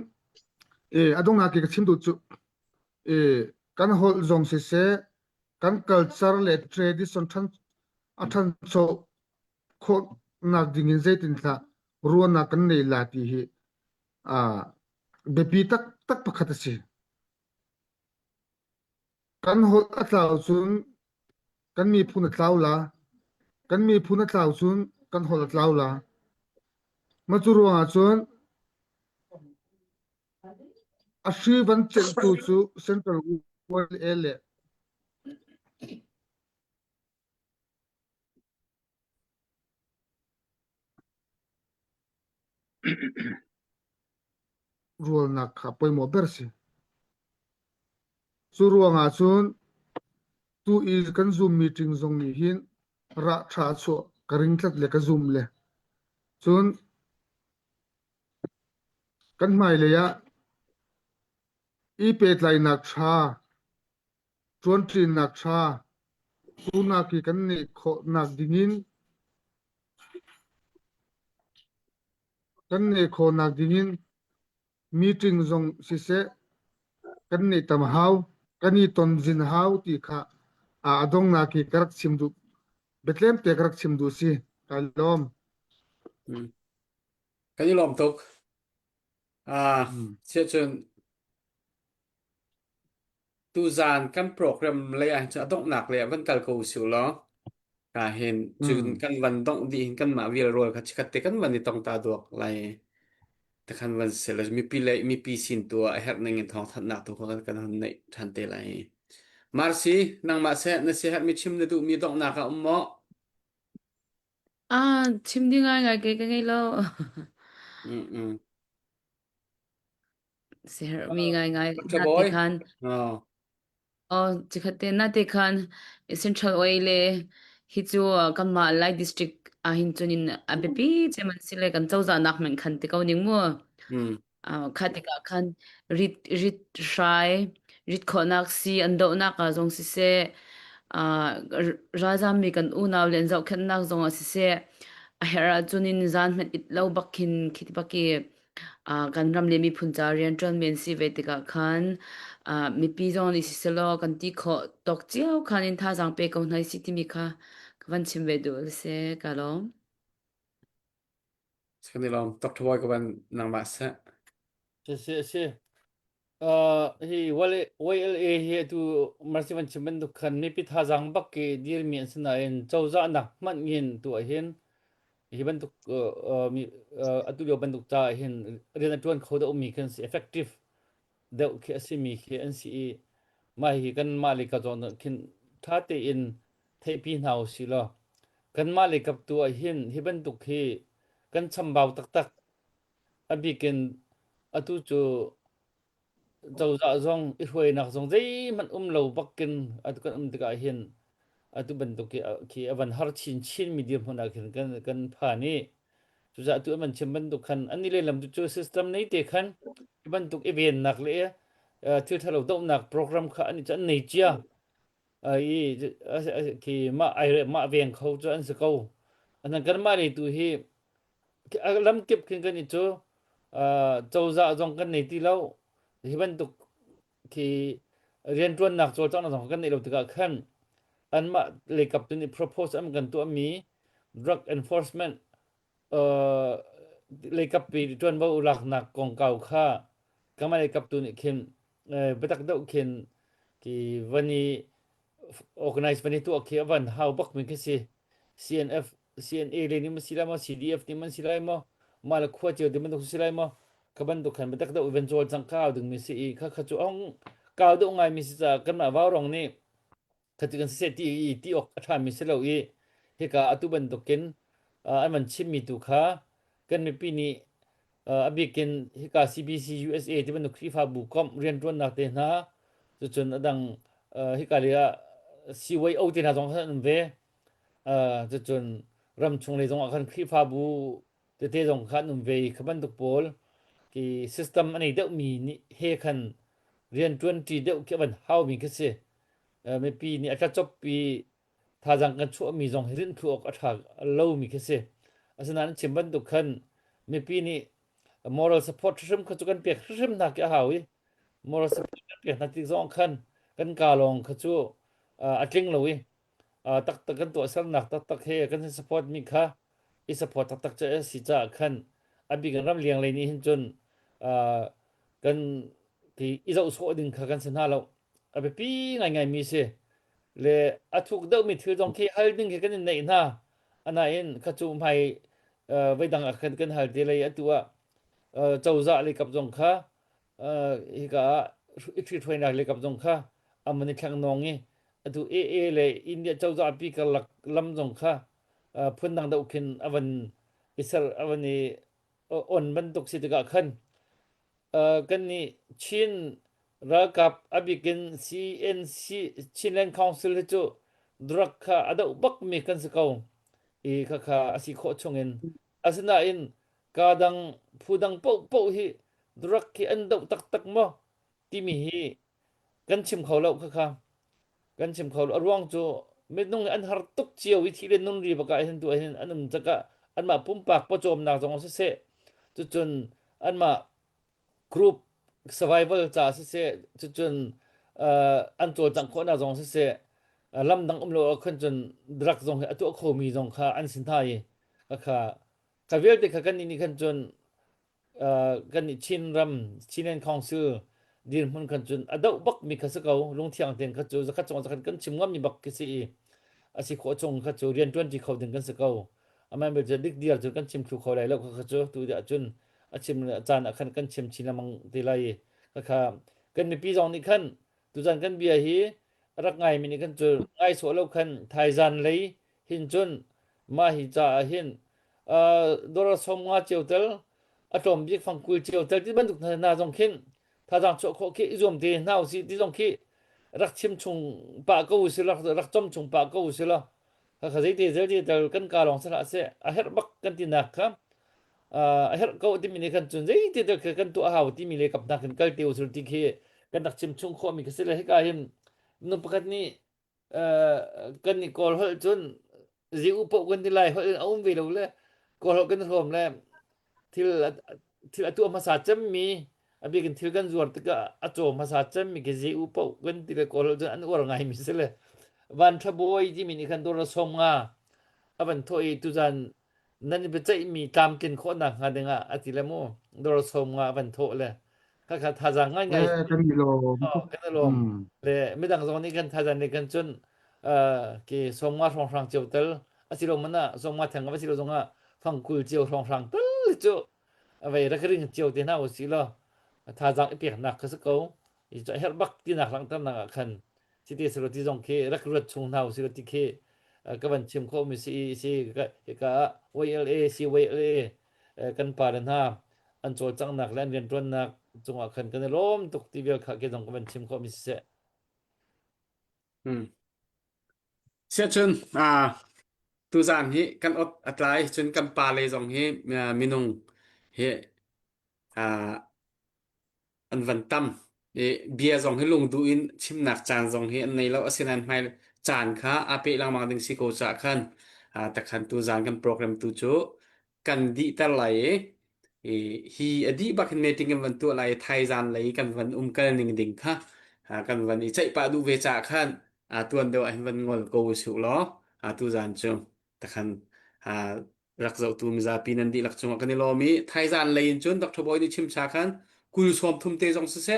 adong na ke chim du chu kan hol zong se kan culture le tradition athan so kho nak dingin zaitin tha ruana kan nei la ti hi bepi tak tak pakhat si kan hol atlaw chun kan mi phun atlaw la kan mi phun atlaw chun kan hol atlaw la ma chu ruanga chun a hri van chen tu chu central OLA rual nak kha poimo bersi chu ruanga chun tu kan zoom meeting zong ni hin ra tha chu karing tlat le ka zoom le chun kan mai le ya pe tlai nak tha chuan trin nak tha tu na ki kan ni kho nak dingin kan ne kho nak dingin meeting zong si se kan ne tam hau kan ni ton jin hau ti kha adong na ki karak chim du betlem te karak chim du si kalom kan I lom tok sia chun tu zan kan program le an cha dong nak le van kal ko siu lo ka hen chun kan van dong di kan ma vil rol kha chikat te kan van ni tong ta dok lai te kan van se le mi pi sin tua a her nang in thong that nak tu kan han nei than te lai marsi nang ma se na se hat mi chim na du mi dong nak ka ummo chim đi ngai ke ngai lo se her mi ngai na te khan chikhate na te khan central OLA hi chu kama lai district a hin chunin abepi cheman sile kan chawza nak men khan te kau ning mo khate ka khan rit shai rit khonak si ando na ka zong si se raja mi kan u naw len zau khan nak zong si se a hera chunin zan met it lo bakhin khiti baki kan ram le mi phuncha rian tran men si ve te ka khan mi pi zong ni si se lo kan ti kho tok chiao khan in tha jang pe ko nai si ti mi kha kan chim ve du se ka lo kan I lom tok thoi ko ban nang ma se se hi OLA hi tu marsi van chimban du khan mi pi tha jang bak ke dir mi sna en chawza na man ngin tu a hin hi ban tu mi atu yo ban du ta hin ren atun khoda umi kan effective de ke asimi ke nce ma hi kan malika jon kin tha te in thei pi nau si lo kan malikap tu a hin hi ban tu khi kan chambau tak tak abi ken atu chu chawza zong I hoi nak zong dei man lo bakin atu kan tika hin atu ban tu ki avan har chin medium hona kan pha ni chu za tu man chem ban tu khan ani le lam tu chu system nei te khan ban tu event nak le thil thalo do nak program kha ani chan nei chia ki ma veng khau chu an se ko anan kan ma ri tu hi lam kip kin kan ni chu chawza zong kan nei ti lo hi ban tu ki rian tuan nak chol chang na zong kan nei lo tika khan an ma le kap tu ni propose am kan tu mi drug enforcement le kap pi tuan ba ulak nak kong kau kha ก็มาเลยกับตัวนี่เข็นไปตักดอกเข็นที่วันนี้ organize วันนี้ตัวเขียวัน how บักมันก็สิ CNF CNA เลยนี่มันสิไลมอ CDF นี่มันสิไลมอมาละขั้วเจียวที่มันต้องสิไลมอก็บันตุขันไปตักดอก eventual จังข้าวดึงมีสิค่ะค่ะจุองก้าวดอกไงมีสิจะกันมาว่ารองนี่ค่ะจุกันเสตีที่ออกทามีสิเราอีเฮกาอตุบันตุกินอันมันชิมมีตุค่ะกันมีปีนี้abikin hika CBC USA ที่มันครีฟาบุคอมเรียนรวนนักเตนะจนดังhikaเลีย CYO ที่น่าสงสารเวจนรำชงเลยสงคันครีฟาบุเตสงคันเวขบันตุปอลที่ system อันนี้เดมีนี่เฮคันเรียนรวนที่เดเก็บัน how มีกสิไม่ปีนี้อาจจะจบปีถ้าจังกันชั่วมีสงเห็นคือออกอัฐาเล่ามีกสิอันนั้นเช่นบันตุคันไม่ปีนี้moral support system เขาจะกันเปียก system นักหาวิ moral support เปียกนักที่สองคันกันกาลองเขาจะจริงเลยตักกันตัวสนักตักเฮกัน support มีค่ะอี support ตักจะสิจะคันอบีกันรำเลียงเลยนี่เห็นจนกันที่อีจะอุศดึงค่ะกันสนาเราไปปีไงมีสิเลยทุกเดิมมีถือตรงที่ให้ดึงกันในหน้าอันนั้นเขาจะไม่ไว้ดังกันกันหาดีเลยตัวเจ้าจะเลยกับจงค่ะอีกอีกที่ถอยนักเลยกับจงค่ะมันนี่แข่งนองงี้ตัวเลยอินเดียเจ้าจะปีกันหลักลำจงค่ะพื้นดังดาวขึ้นวันอิสราวันนี้อ่อนบรรทุกสิทธิ์กันขึ้นกันนี่ชินรักกับอบิกิน CNC ชินแลนด์คาวน์ซิลจู่ดรักค่ะอดาบักมีกันสักเอาอีกค่ะอาศัยโคชงเงินอาศัยน่าอินkadang pudang pau hi drak ki andau tak mo ti mi hi kan chim khawlo kha kan chim khawlo arwang chu mednung an har tuk chiaw wi thi le nun ri baka hin tu hin anum chaka anma pumpak po chom na jong se chu chun anma group survival cha se chu chun an chol chang kho na jong se lam dang umlo khon chun drak jong atu khomi jong kha an sin thai kha ka vel te kan ni kan chun kan ni chin ram chinen council din hun kan chun adau bak mi ka sakau lung thiang ten ka chu zakha chong zakhan kan chim ngam ni bak ki si asi kho chong ka chu rian 20 khau den kan sakau amai be dik dial chu kan chim khu khau lai lo ka chu tu da chun achim chan akhan kan chim chinamang ti lai ka kan mi pi jong ni khan tu jan kan bia hi rak ngai mi ni kan chu ngai so lo khan thai jan lei hin chun ma hi cha hin dora somnga cheutel atom bik fangkul cheutel ti banduk na jong khin tha jang cho kho ki izom ti naw si ti jong ki rak chim chung pa ko usila rak chom chung pa ko usila kha jai ti jai ti tel kan ka long sala se a her bak kan ti nak kha a her ko ti mi ni kan chun jai ti tel kan tu haw ti mi le kap na kan kal ti usul ti khi kan dak chim chung kho mi ka se le ka him no pakat ni kan ni kol hol chun ziu po kan ti lai hol aum vi lo leก็เรากันรวมแล้วที่ตัวภาษาจำมีอบีกันที่กันจวดก็อโจภาษาจำมีก็จีอุปกันที่ก็เราจะอันว่าไงมิสเลยวันทบอยที่มีนี่กันตัวเราส่งอ่ะวันทอยตุจันนั่นเป็นใจมีตามกินคนหนักงานเองอ่ะอาทิตย์ละโมตัวเราส่งอ่ะวันทอยเลยก็ขาทาจังง่ายกันมีโลกันรวมเลยไม่ต่างจากนี้กันทาจังในกันจนกี่ส่งมาทองฟังเจ้าเตลอาทิตย์ลงมันน่ะส่งมาแทงกับอาทิตย์ลงอ่ะฟังคุยเจียวทองฟังตึ้งจู่เอาไว้รักริ่งเจียวที่น่าอุศิลถ้าจังเปียกหนักก็สักเอาอีจะเฮบักที่หนักหลังตั้งหนักขันที่ที่สรุปที่จงเครักรถชงน่าอุศิลที่เคก็บันชิมข้อมีซีก็YLA CYLA กันป่าดันห้าอันโจจังหนักและเรียนต้นหนักจงขันกันล้มตกที่เบียร์ขาเกจงก็บันชิมข้อมีเสียเสียจนtu zan hi kan ot atlai chun kan pa le jong hi minung he an van tam bia jong hi lung du in chim nak chan jong hi an nei lo asinan mai chan kha ape lang mang ding si ko cha khan ta khan tu zan kan program tu chu kan di ta lai hi adi bak meeting kan van tu lai thai zan lai kan van kan ning ding kha kan van i chai pa du ve cha khan tuan do an van ngol ko su lo tu zan chu ta khan rak zau tu mi za pi nan di lak chung kan lo mi thai zan lein chun dr boy ni chim cha khan กุลสอมทุมเตจงเสะ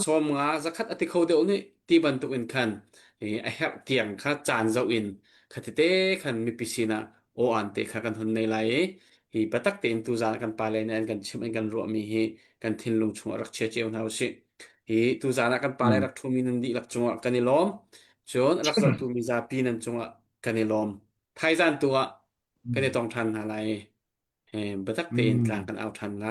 สอมงาจะคัดอติเขาเดียวนี่ตีบันตุอินคันไอแฮกเตียงค่ะจานเจ้าอินคัดเตคันมีปิสินะโออันเตค่ะกันหุนในไหลฮีปะตักเตนตูจานกันปาเลนกันชิมกันรัวมีฮีกันทินลงชงรักเชเจียวนาสิฮีตูจานกันปาเลรักทุมีนันดีรักจงกันนิลอมจนรักษาตูมีจาปีนันจงกันนิลอมไทยจานตัวกันในตองทันอะไรปะตักเตนกลางกันเอาทันไร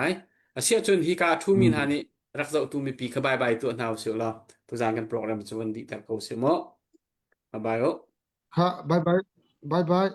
เสียจนฮีกาทุมีนานี่รักษาตูมีปีขบายตัวนาเสียวละตูจานกันโปรแกรมจวนดีแต่เขาเสียหมอบายโอ Ha, bye bye. Bye bye.